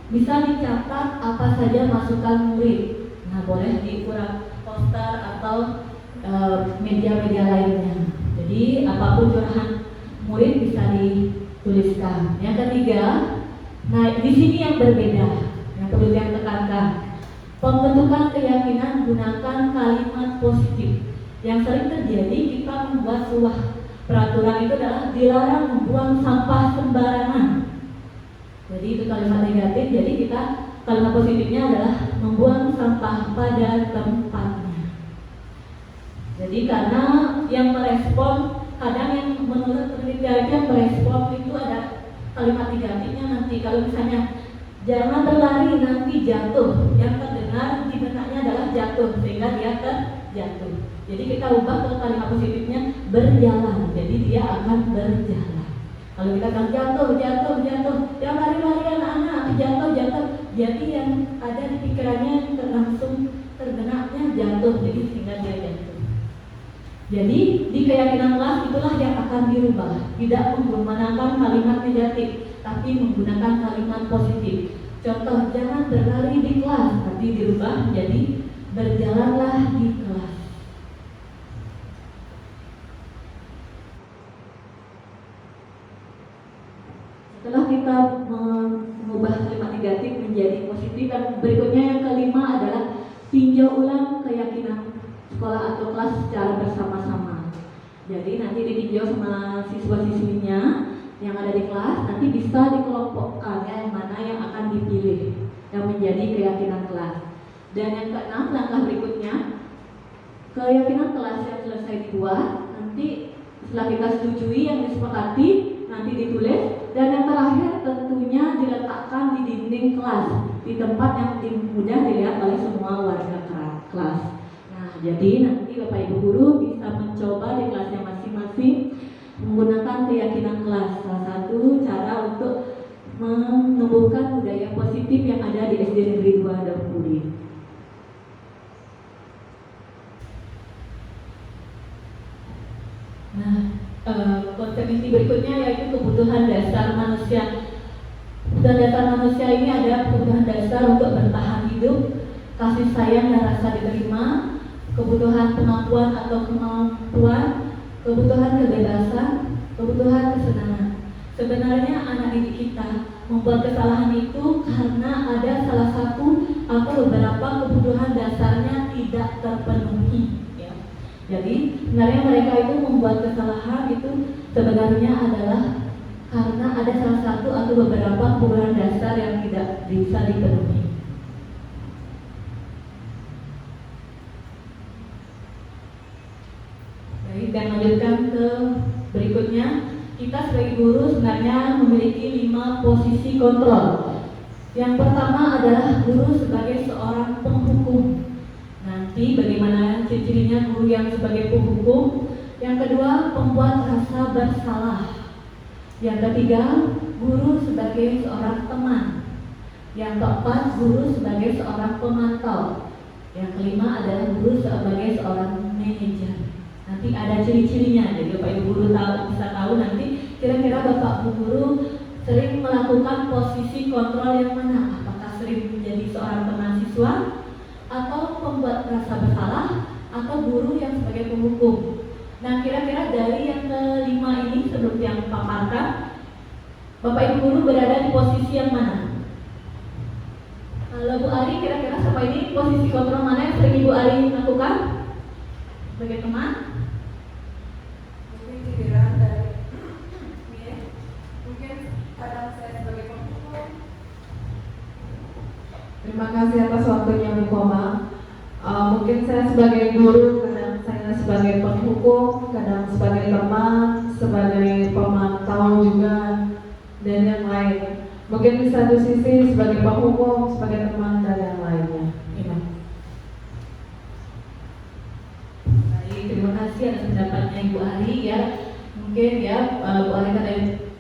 bisa dicatat apa saja masukan murid. Nah, boleh di poster atau media-media lainnya. Jadi apapun curahan murid bisa dituliskan. Yang ketiga, nah di sini yang berbeda, yang perlu yang tekankan. Pembentukan keyakinan gunakan kalimat positif. Yang sering terjadi kita membuat sebuah peraturan itu adalah dilarang membuang sampah sembarangan. Jadi itu kalimat negatif. Jadi kita kalimat positifnya adalah membuang sampah pada tempatnya. Jadi karena yang merespon, kadang yang menurut penelitian yang merespon itu ada kalimat negatifnya nanti. Kalau misalnya jangan berlari nanti jatuh, yang terdengar di benaknya adalah jatuh sehingga dia terjatuh. Jadi kita ubah ke kalimat positifnya berjalan. Jadi dia akan berjalan. Kalau kita akan jatuh, jangan lari-lari anak-anak, jatuh. Jadi yang ada di pikirannya langsung terbenaknya jatuh, jadi sehingga dia jatuh. Jadi di keyakinan kelas itulah yang akan dirubah, tidak menggunakan kalimat negatif, tapi menggunakan kalimat positif. Contoh, jangan berlari di kelas, tapi dirubah menjadi berjalanlah di kelas. Setelah kita mengubah kalimat negatif menjadi positif, dan berikutnya yang kelima adalah tinjau ulang keyakinan sekolah atau kelas secara bersama-sama. Jadi nanti ditinjau sama siswa-siswinya yang ada di kelas, nanti bisa dikelompokkan yang mana yang akan dipilih yang menjadi keyakinan kelas. Dan yang keenam, langkah berikutnya, keyakinan kelas yang selesai dibuat, nanti setelah kita setujui yang disepakati, nanti ditulis. Dan yang terakhir tentunya diletakkan di dinding kelas, di tempat yang mudah dilihat oleh semua warga kelas. Nah, jadi nanti Bapak Ibu Guru bisa mencoba di kelasnya masing-masing menggunakan keyakinan kelas. Salah satu cara untuk menumbuhkan budaya positif yang ada di SD Negeri 2 Daunpuri. Nah, konsep inti berikutnya yaitu kebutuhan dasar manusia. Kebutuhan dasar manusia ini ada kebutuhan dasar untuk bertahan hidup, kasih sayang dan rasa diterima, kebutuhan pengakuan atau kemampuan, kebutuhan kebebasan, kebutuhan kesenangan. Sebenarnya anak didik kita membuat kesalahan itu karena ada salah satu atau beberapa kebutuhan dasarnya tidak terpenuhi. Jadi sebenarnya mereka itu membuat kesalahan itu sebenarnya adalah karena ada salah satu atau beberapa kebutuhan dasar yang tidak bisa dipenuhi. Baik, dan lanjutkan ke berikutnya. Kita sebagai guru sebenarnya memiliki 5 posisi kontrol. Yang pertama adalah guru sebagai seorang penghukum. Nanti bagaimana ciri-cirinya guru yang sebagai penghukum. Yang kedua, pembuat rasa bersalah. Yang ketiga, guru sebagai seorang teman. Yang keempat, guru sebagai seorang pemantau. Yang kelima adalah guru sebagai seorang manajer. Nanti ada ciri-cirinya, jadi Bapak Ibu Guru bisa tahu nanti kira-kira Bapak Ibu Guru sering melakukan posisi kontrol yang mana. Apakah sering menjadi seorang teman siswa, atau pembuat rasa bersalah, atau guru yang sebagai penghukum. Nah, kira-kira dari yang kelima ini sebelum yang paparkan, Bapak Ibu Guru berada di posisi yang mana? Kalau Bu Ari, kira-kira sama ini posisi kontrol mana yang sering Ibu Ari lakukan? Sebagai teman? Mungkin giliran dari mungkin kadang saya sebagai penghukum. Terima kasih atas waktunya Bu Koma. Mungkin saya sebagai guru, kadang saya sebagai penghukum, kadang sebagai teman, sebagai pemantau juga, dan yang lain. Mungkin di satu sisi sebagai penghukum, sebagai teman, dan yang lainnya. Baik, terima kasih atas pendapatnya Ibu Ari ya. Mungkin ya Bu Ari kan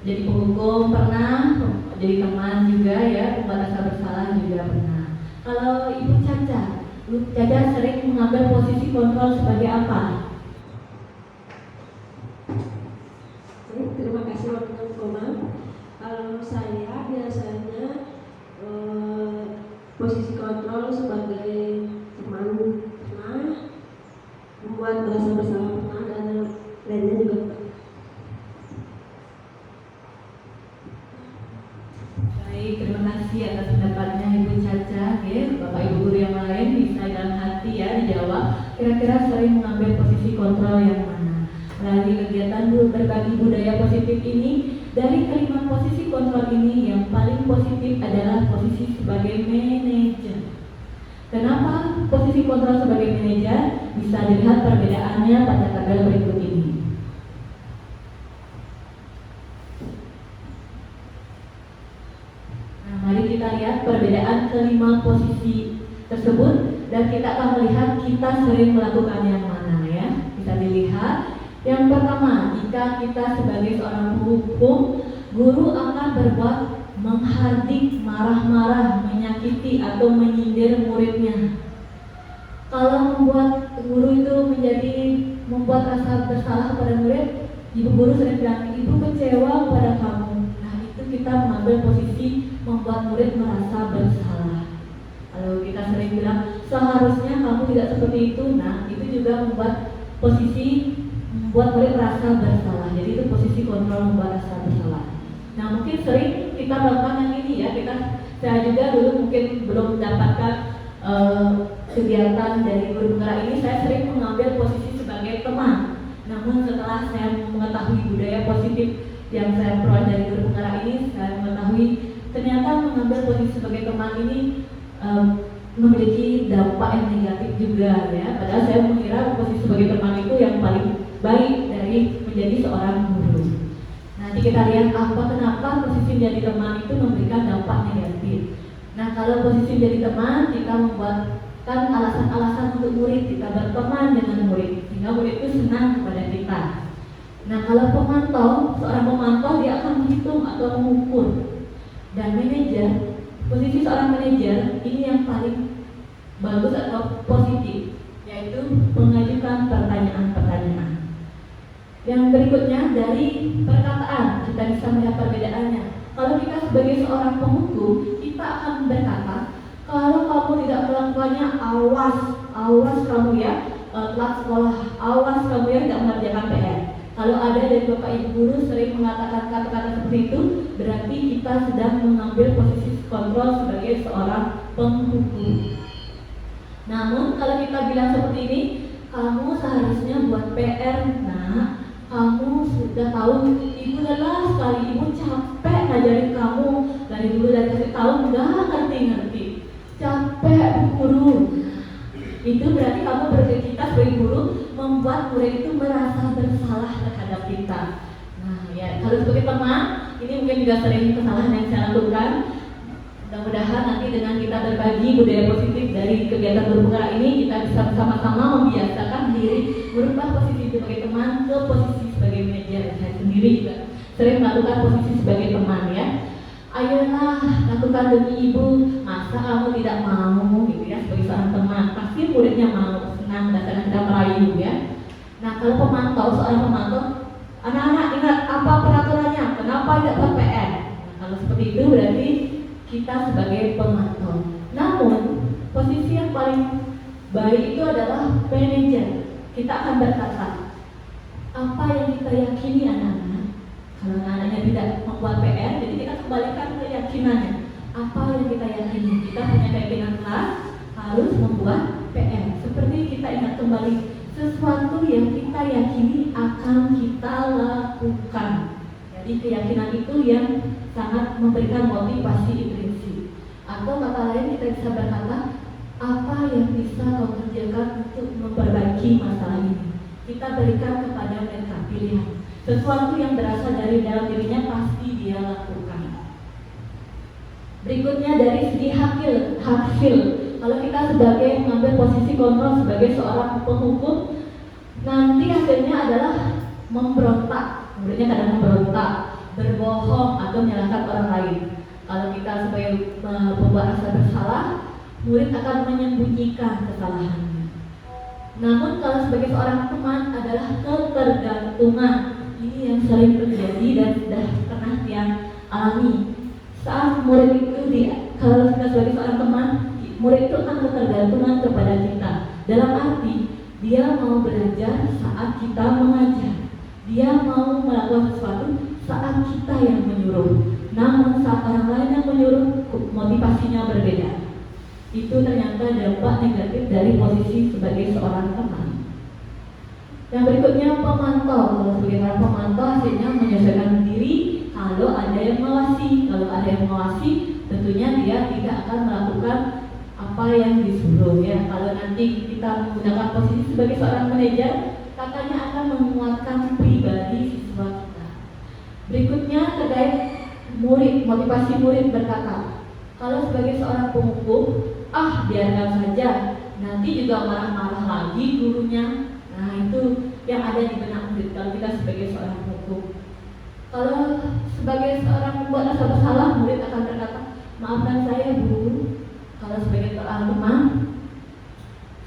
jadi penghukum pernah, jadi teman juga ya, pembuat rasa bersalah juga pernah. Kalau Ibu Caca sering mengambil posisi kontrol sebagai apa? Terima kasih waktunya Koma. Kalau saya biasanya posisi kontrol sebagai teman pernah, membuat rasa bersalah pernah, dan lainnya juga pernah. Baik, Baik, terima kasih atas pendapatnya Ibu Caca, ya. Bapak Ibu guru yang lain bisa dalam hati ya dijawab. Kira-kira sering mengambil posisi kontrol yang mana? Melalui kegiatan berbagi budaya positif ini, dari kelima posisi kontrol ini yang paling positif adalah posisi sebagai manajer. Kenapa posisi kontrol sebagai manajer? Bisa dilihat perbedaannya pada tabel berikut ini. Nah, mari kita lihat perbedaan kelima posisi tersebut dan kita akan melihat kita sering melakukan yang mana ya. Bisa dilihat. Yang pertama, jika kita sebagai seorang penghukum, guru akan berbuat menghardik, marah-marah, menyakiti atau menyindir muridnya. Kalau membuat guru itu membuat rasa bersalah pada murid, ibu guru sering bilang, ibu kecewa kepada kamu. Nah, itu kita mengambil posisi membuat murid merasa bersalah. Kalau kita sering bilang, seharusnya kamu tidak seperti itu, nah itu juga membuat posisi membuat murid merasa bersalah. Jadi itu posisi kontrol membuat rasa bersalah. Nah, mungkin sering kita melakukan yang ini ya. Saya juga dulu mungkin belum mendapatkan kegiatan dari guru penggerak ini, saya sering mengambil posisi sebagai teman. Namun setelah saya mengetahui budaya positif yang saya peroleh dari guru penggerak ini, saya mengetahui ternyata mengambil posisi sebagai teman ini memiliki dampak yang negatif juga ya. Padahal saya mengira posisi sebagai teman itu yang paling baik dari menjadi seorang guru. Nanti kita lihat kenapa posisi menjadi teman itu memberikan dampak negatif. Nah, kalau posisi menjadi teman, kita membuatkan alasan-alasan untuk murid, kita berteman dengan murid sehingga murid itu senang kepada kita. Nah, kalau seorang pemantau dia akan menghitung atau mengukur. Dan manajer, posisi seorang manajer ini yang paling bagus atau positif, yaitu mengajukan pertanyaan-pertanyaan. Yang berikutnya dari perkataan, kita bisa melihat perbedaannya. Kalau kita sebagai seorang penghukum, kita akan berkata, kalau kamu tidak melakukannya, awas kamu ya, telat sekolah, awas kamu ya tidak mengerjakan PR. Kalau ada dari Bapak Ibu guru sering mengatakan kata-kata seperti itu, berarti kita sedang mengambil posisi kontrol sebagai seorang penghukum. Namun kalau kita bilang seperti ini, kamu seharusnya buat PR, nah kamu sudah tahu, ibu lelah sekali, ibu capek ngajarin kamu dari dulu dari kasih tahu nggak ngerti, capek guru. Itu berarti kamu kita sebagai guru membuat murid itu merasa bersalah terhadap kita. Nah ya, kalau sebagai teman, ini mungkin juga sering kesalahan yang saya lakukan. Mudah-mudahan nanti dengan kita berbagi budaya positif dari kegiatan guru penggerak ini, kita bisa bersama-sama membiasakan diri merubah posisi sebagai teman ke posisi sebagai manajer. Saya sendiri juga sering melakukan posisi sebagai teman ya. Ayolah lakukan demi ibu, masa kamu tidak mau gitu ya, sebagai seorang teman pasti muridnya mau, senang dan kita merayu ya. Nah, kalau seorang pemantau, anak-anak ingat apa peraturannya, kenapa tidak buat PR. Nah, kalau seperti itu berarti kita sebagai pemantau. Namun posisi yang paling baik itu adalah manajer. Kita akan berkata apa yang kita yakini anak-anak. Kalau anak-anaknya tidak membuat PR, jadi kita kembalikan keyakinannya. Apa yang kita yakini, kita punya keyakinan keras harus membuat PR. Seperti kita ingat kembali, sesuatu yang kita yakini akan kita lakukan. Jadi keyakinan itu yang sangat memberikan motivasi intrinsik. Atau kata lain kita bisa berkata, apa yang bisa kau kerjakan untuk memperbaiki masalah ini. Kita berikan kepada mereka pilihan. Sesuatu yang berasal dari dalam dirinya pasti dia lakukan. Berikutnya dari segi hakfil. Kalau kita sebagai mengambil posisi kontrol sebagai seorang penghukum, nanti hasilnya adalah memberontak. Muridnya kadang memberontak, berbohong atau menyalahkan orang lain. Kalau kita sebagai pembuat rasa bersalah, murid akan menyembunyikan kesalahannya. Namun kalau sebagai seorang teman adalah ketergantungan. Ini yang sering terjadi dan sudah pernah dia alami. Saat murid itu kalau kita sebagai seorang teman, murid itu akan ketergantungan kepada kita. Dalam arti dia mau belajar saat kita mengajar. Dia mau melakukan sesuatu saat kita yang menyuruh. Namun saat orang lain yang menyuruh, motivasinya berbeda. Itu ternyata dampak negatif dari posisi sebagai seorang teman. Yang berikutnya pemantau. Kalau sebagai seorang pemantau hasilnya menyesuaikan diri kalau ada yang mengawasi. Kalau ada yang mengawasi, tentunya dia tidak akan melakukan apa yang disuruh ya. Kalau nanti kita menggunakan posisi sebagai seorang manajer, katanya akan menguatkan pribadi siswa kita. Berikutnya terkait murid, motivasi murid berkata, kalau sebagai seorang penghukum, biarkan saja, nanti juga marah-marah lagi gurunya. Nah itu yang ada di benak murid kalau kita sebagai seorang penghukum. Kalau sebagai seorang pembuat rasa bersalah, murid akan berkata, maafkan saya Bu. Kalau sebagai seorang teman,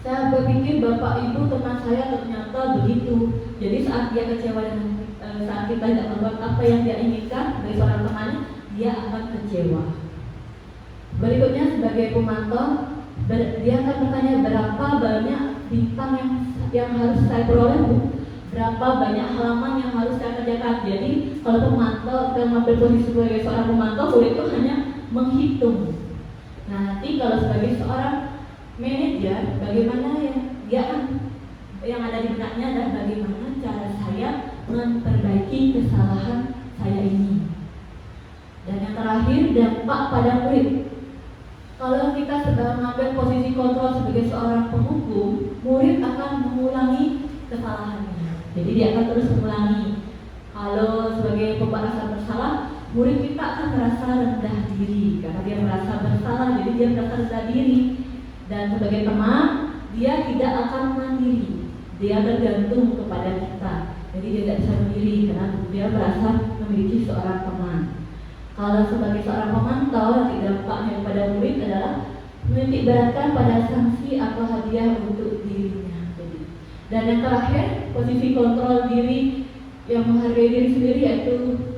saya berpikir bapak ibu teman saya ternyata begitu. Jadi saat dia kecewa dengan saat kita tidak membuat apa yang dia inginkan dari seorang teman, dia akan kecewa. Berikutnya sebagai pemantau, dia akan bertanya berapa banyak bintang yang harus saya peroleh Bu, berapa banyak halaman yang harus saya kerjakan. Jadi kalau pemantau kita mengambil posisi sebagai seorang pemantau, murid itu hanya menghitung. Nah nanti kalau sebagai seorang manajer, bagaimana yang ada di benaknya adalah bagaimana cara saya memperbaiki kesalahan saya ini. Dan yang terakhir, dampak pada murid. Kalau kita sedang mengambil posisi kontrol sebagai seorang penghukum, murid akan mengulangi kesalahannya. Jadi dia akan terus mengulangi. Kalau sebagai pembuat rasa bersalah, murid kita akan merasa rendah diri karena dia merasa bersalah, jadi dia merasa rendah diri. Dan sebagai teman, dia tidak akan mandiri. Dia bergantung kepada kita. Jadi dia tidak bisa mandiri karena dia merasa memiliki seorang teman. Kalau sebagai seorang pemantau, nanti dampaknya kepada murid adalah menitik beratkan pada sanksi atau hadiah untuk dirinya. Dan yang terakhir, posisi kontrol diri yang menghargai diri sendiri yaitu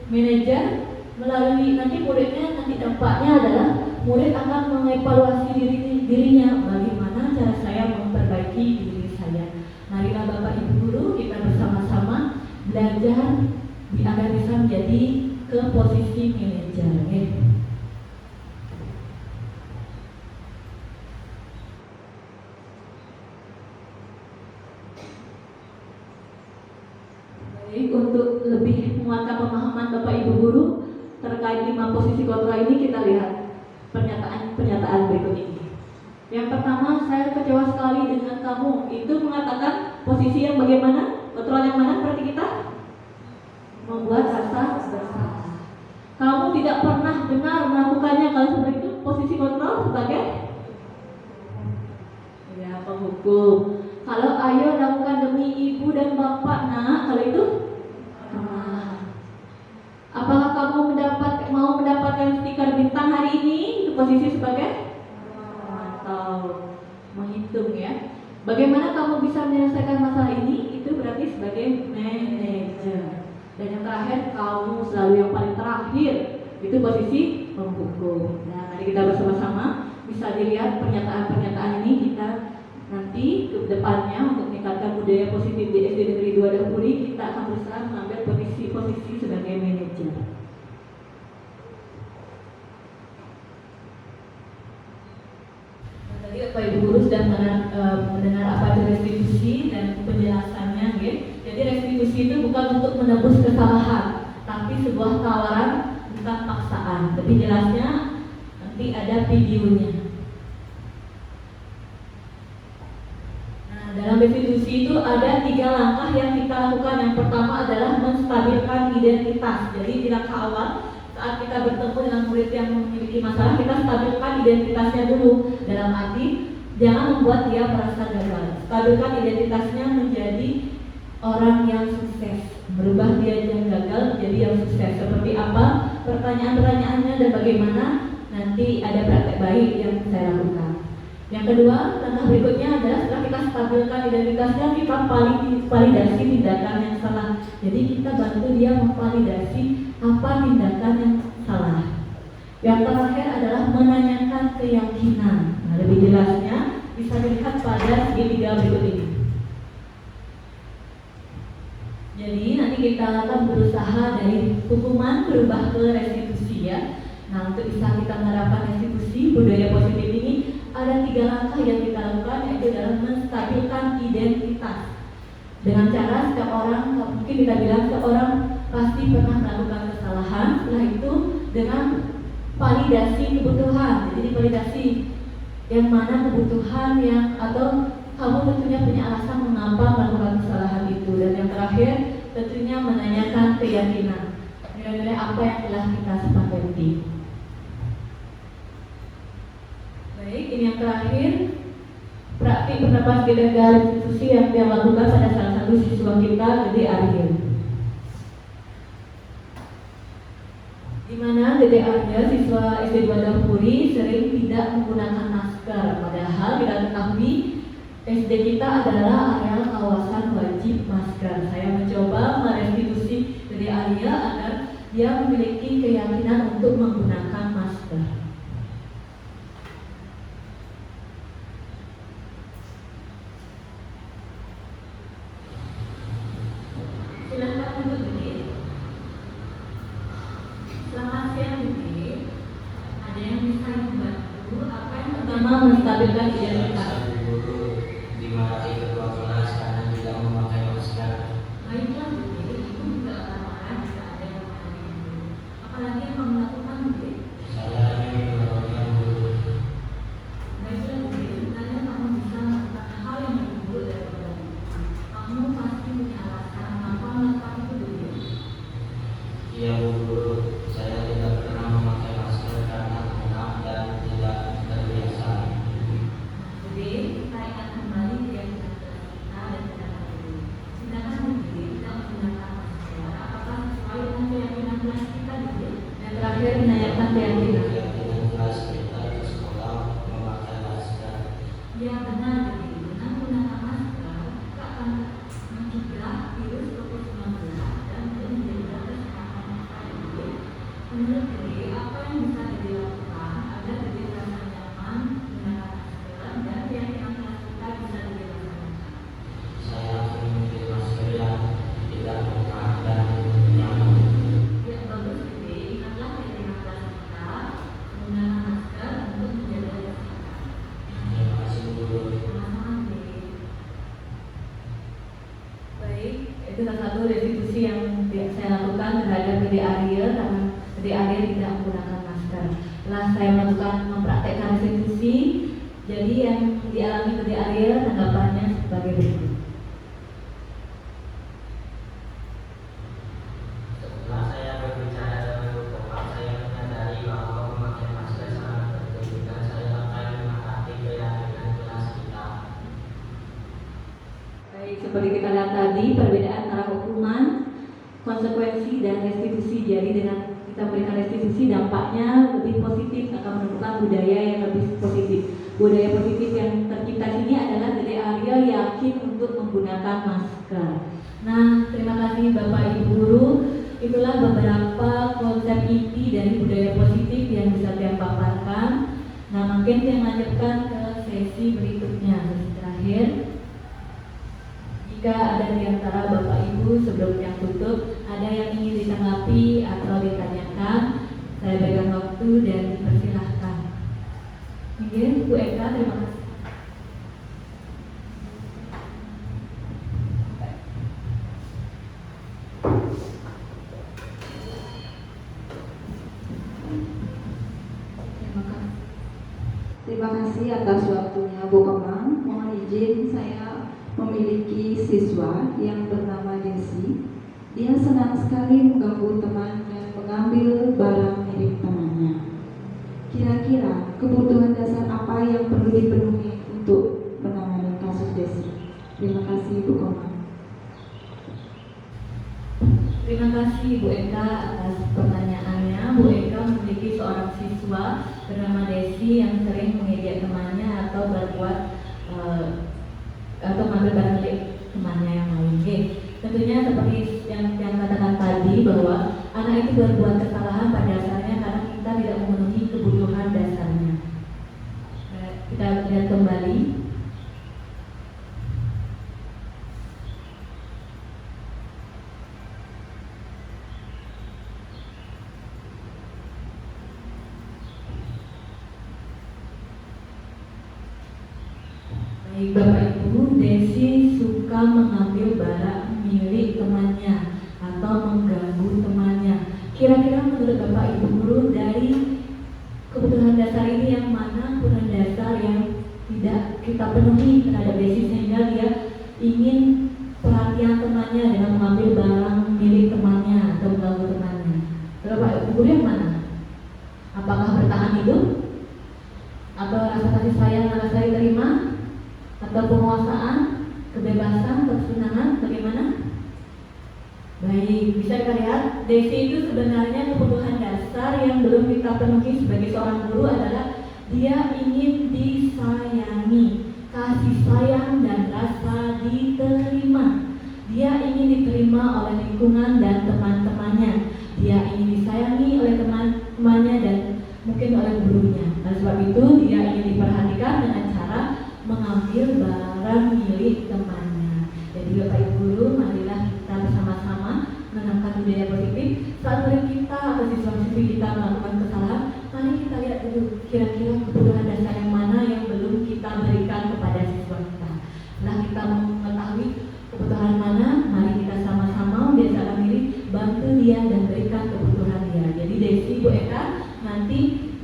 manajer. Melalui nanti muridnya, nanti dampaknya adalah murid akan mengevaluasi dirinya, bagaimana cara saya memperbaiki diri saya. Marilah Bapak Ibu Guru kita bersama-sama belajar agar bisa menjadi ke posisi manajer. Baik, untuk lebih menguatkan pemahaman Bapak Ibu Guru terkait 5 posisi kontrol ini, kita lihat pernyataan berikut ini. Yang pertama, saya kecewa sekali dengan kamu. Itu mengatakan posisi yang bagaimana? Kontrol yang mana berarti kita? Membuat rasa bersalah. Kamu tidak pernah benar melakukannya. Kalau seperti itu, posisi kontrol sebagai penghukum. Kalau ayo lakukan demi ibu dan bapak, kalau itu apakah kamu mau mendapatkan stiker bintang hari ini? Itu posisi sebagai atau menghitung ya. Bagaimana kamu bisa menyelesaikan masalah ini? Itu berarti sebagai manajer. Dan yang terakhir, kamu selalu yang paling terakhir. Itu posisi penghukum. Nah, mari kita bersama-sama bisa dilihat pernyataan-pernyataan ini. Kita nanti ke depannya untuk meningkatkan budaya positif di SD Negeri 2 Dapuri, kita akan berusaha mengambil posisi sebagai manajer. Tadi Bapak Ibu Guru sudah mendengar apa itu restitusi dan penjelasannya, gitu. Jadi restitusi itu bukan untuk menebus kesalahan, tapi sebuah tawaran, bukan paksaan. Lebih jelasnya nanti ada videonya. Nah, dalam restitusi itu ada 3 langkah yang kita lakukan. Yang pertama adalah menstabilkan identitas. Jadi di langkah awal, saat kita bertemu dengan murid yang memiliki masalah, kita stabilkan identitasnya dulu. Dalam arti, jangan membuat dia merasa gagal. Stabilkan identitasnya menjadi orang yang sukses, merubah dia yang gagal menjadi yang sukses. Seperti apa pertanyaan-pertanyaannya dan bagaimana nanti ada praktek baik yang saya lakukan. Yang kedua, langkah berikutnya adalah setelah kita stabilkan identitasnya, kita validasi tindakan yang salah. Jadi kita bantu dia memvalidasi apa tindakan yang salah. Yang terakhir adalah menanyakan keyakinan. Nah, lebih jelasnya bisa dilihat pada segitiga berikut ini. Jadi nanti kita akan berusaha dari hukuman berubah ke restitusi ya. Nah, untuk bisa kita menerapkan restitusi budaya positif ini, ada 3 langkah yang kita lakukan, yaitu adalah menstabilkan identitas. Dengan cara setiap orang, mungkin kita bilang setiap orang pasti pernah melakukan kesalahan. Setelah itu dengan validasi kebutuhan. Jadi validasi yang mana kebutuhan yang atau kamu tentunya punya alasan mengapa melakukan kesalahan itu. Dan yang terakhir tentunya menanyakan keyakinan, nilai-nilai apa yang telah kita sepakati. Baik, ini yang terakhir, praktik pendapat gagal restitusi yang dia lakukan pada salah satu siswa kita, Dede Arya. Di mana Dede Arya, siswa SD 2 Dampuri, sering tidak menggunakan masker. Padahal kita ketahui SD kita adalah area kawasan wajib masker. Saya mencoba merestitusi Dede Arya agar dia memiliki keyakinan untuk menggunakan masker. Silakan duduk, Dede. Selamat siang, Dede. Ada yang bisa membantu? Apa yang pertama menstabilkan identitas? Dimarahi ketua kelas karena tidak memakai masker. Baiklah, Dede. Ibu juga akan marah jika ada yang mengalami itu. Apalagi yang kamu lakukan, Dede? Saya ingin melakukan guru. Baiklah, Dede. Sebenarnya kamu bisa melakukan hal yang lebih buruk daripada itu. Kamu pasti punya alasan mengapa melakukan itu, Dede. Iya Bu Guru, saya tidak pernah memakai masker karena enak dan tidak terbiasa. Dede, kita ingat kembali keyakinan kelas kita dan tindakan dulu. Tindakan Dede tidak menggunakan masker. Apakah sesuai dengan keyakinan kelas kita, Dede? Yang terakhir, menanyakan keyakinan. Keyakinan kelas kita ke sekolah memakai masker. Ya benar, Dede. Dengan menggunakan masker, kita akan mencegah virus COVID-19 dan menjaga kesehatan kita, Dede. Menurut Dede, apa yang bisa Dede lakukan agar Dede merasa nyaman menggunakan masker dan keyakinan kelas kita bisa Dede laksanakan? Saya akan memakai masker yang tidak pernah dan nyaman. Ya bagus, Dede. Ingatlah keyakinan kelas kita menggunakan masker untuk menjaga kesehatan. Terima kasih Guru. Sama-sama, Dede. Baik, itu salah satu restitusi yang saya lakukan terhadap Dede Arya karena Dede Arya tidak menggunakan masker. Setelah saya melakukan mempraktekkan restitusi, jadi yang dialami Dede Arya tanggapannya sebagai berikut. Setelah saya berbicara dengan Bu Komar, saya menyadari bahwa memakai masker sangat penting dan saya akan menepati keyakinan kelas kita. Baik, seperti kita lihat tadi, perbedaan antara hukuman, konsekuensi, dan restitusi. Jadi dengan kita berikan restitusi, dampaknya lebih positif, akan menemukan budaya yang lebih positif. Budaya positif yang tercipta sini adalah Dede Arya yakin untuk menggunakan masker. Nah, terima kasih Bapak Ibu Guru. Itulah beberapa konsep inti dari budaya positif yang bisa saya paparkan. Nah, mungkin saya lanjutkan ke sesi berikutnya, sesi terakhir. Jika ada di antara Bapak Ibu sebelum yang tutup, ada yang ingin ditanggapi atau ditanyakan, saya berikan waktu dan dipersilahkan. Mungkin Bu Eka, terima kasih. Terima kasih atas waktunya Bu Kemang. Mohon izin, saya memiliki siswa yang bernama Desi. Dia senang sekali mengganggu teman dan mengambil barang milik temannya. Kira-kira kebutuhan dasar apa yang perlu dipenuhi untuk menangani kasus Desi? Terima kasih Bu Kemang. Terima kasih Bu Eka atas pertanyaannya. Bu Eka memiliki seorang siswa bernama Desi yang sering mengejek temannya atau berbuat atau mengambil barang milik temannya yang lain. Tentunya seperti yang katakan tadi bahwa anak itu berbuat kesalahan pada dasarnya karena kita tidak memenuhi kebutuhan dasarnya. Kita lihat kembali. Baik Bapak Ibu, Desi suka mengambil barang milik temannya atau mengganggu temannya. Kira-kira menurut Bapak Ibu guru, dari kebutuhan dasar ini yang mana kebutuhan dasar yang tidak kita penuhi terhadap Desi sehingga dia ingin perhatian temannya dengan mengambil barang milik temannya atau mengganggu temannya? Bapak Ibu guru yang mana? Apakah bertahan hidup? Atau rasa kasih sayang yang rasa diterima? Atau penguasaan, kebebasan, kesenangan, bagaimana? Baik, bisa kita lihat Desi itu sebenarnya kebutuhan dasar yang belum kita penuhi sebagai seorang guru adalah dia ingin disayangi, kasih sayang dan rasa diterima. Dia ingin diterima oleh lingkungan dan teman-temannya. Dia ingin disayangi oleh teman-temannya dan mungkin oleh gurunya. Oleh sebab itu dia ingin diperhatikan dengan cara mengambil barang milik temannya. Jadi Bapak Ibu guru, marilah kita bersama-sama menanamkan budaya positif. Saat murid kita atau siswa-siswi kita melakukan kesalahan, mari kita lihat dulu kira-kira kebutuhan dasar yang mana yang belum kita berikan kepada siswa kita. Setelah kita mengetahui kebutuhan mana, mari kita sama-sama biasakan diri bantu dia dan berikan kebutuhan dia. Jadi Desi, Bu Eka, nanti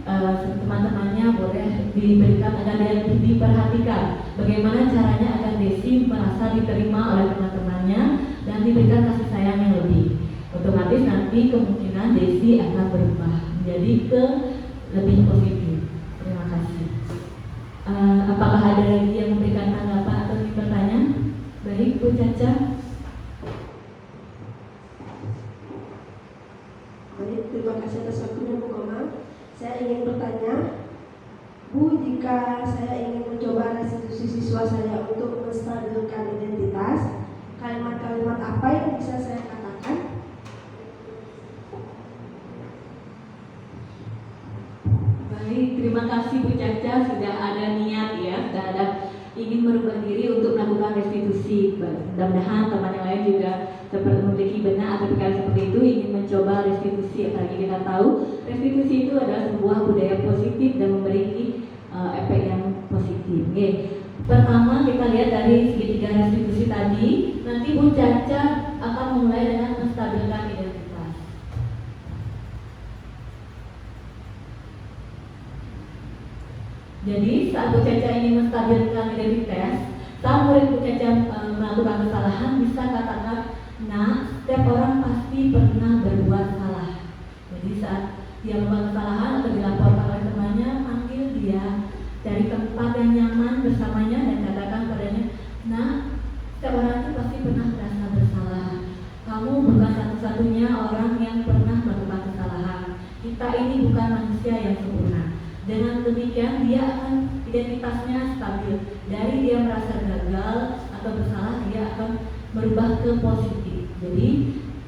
teman-temannya boleh diberikan agar dia diperhatikan. Bagaimana caranya agar Desi merasa diterima oleh teman-temannya dan diberikan kasih sayang yang lebih. Otomatis nanti kemungkinan Desi akan berubah menjadi ke lebih positif. Terima kasih. Apakah ada lagi yang memberikan tanggapan atau pertanyaan? Baik, Bu Caca. Baik, terima kasih atas waktunya Bu Komang. Saya ingin bertanya, Bu, jika saya ingin mencoba restitusi siswa saya untuk menstabilkan identitas, kalimat-kalimat apa yang bisa saya katakan? Baik, terima kasih Bu Caca, sudah ada niat ya, sudah ada ingin merubah diri untuk melakukan restitusi. Mudah-mudahan teman yang lain juga seperti memiliki benak atau pikiran seperti itu, ingin mencoba restitusi. Apalagi kita tahu restitusi itu adalah sebuah budaya positif dan memiliki efek yang positif. Oke. Pertama kita lihat dari segitiga restitusi tadi. Nanti Bu Caca akan mulai dengan menstabilkan identitas. Jadi saat Bu Caca ingin menstabilkan identitas, saat murid Bu Caca melakukan kesalahan, bisa katakan, nah, setiap orang pasti pernah berbuat salah. Jadi saat dia melakukan kesalahan atau dilaporkan oleh temannya, panggil dia dari tempat yang nyaman bersamanya dan katakan padanya, nah, setiap orang itu pasti pernah merasa bersalah. Kamu bukan satu-satunya orang yang pernah melakukan kesalahan. Kita ini bukan manusia yang sempurna. Dengan demikian dia akan identitasnya stabil. Dari dia merasa gagal atau bersalah, dia akan merubah ke positif. Jadi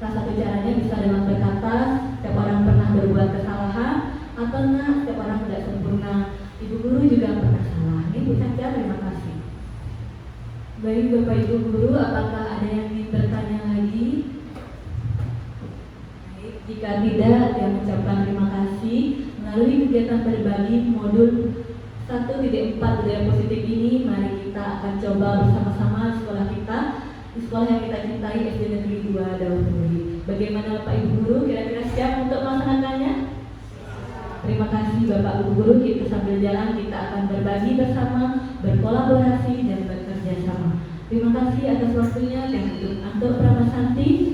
salah satu caranya bisa dengan berkata, setiap orang pernah berbuat kesalahan, atau nah, setiap orang tidak sempurna. Ibu guru juga pernah salah. Ini Bu Caca, terima kasih. Baik Bapak Ibu guru, apakah ada yang ingin bertanya lagi? Baik, jika tidak, saya mengucapkan terima kasih. Melalui kegiatan berbagi modul 1.4 budaya positif ini, mari kita akan coba bersama-sama di sekolah kita, di sekolah yang kita cintai, SD Negeri 2 Daunuri. Bagaimana Bapak Ibu guru, kira-kira siap untuk melaksanakannya? Terima kasih Bapak Ibu guru, kita sambil jalan kita akan berbagi bersama, berkolaborasi dan bekerja sama. Terima kasih atas waktunya dan untuk Pramashanti.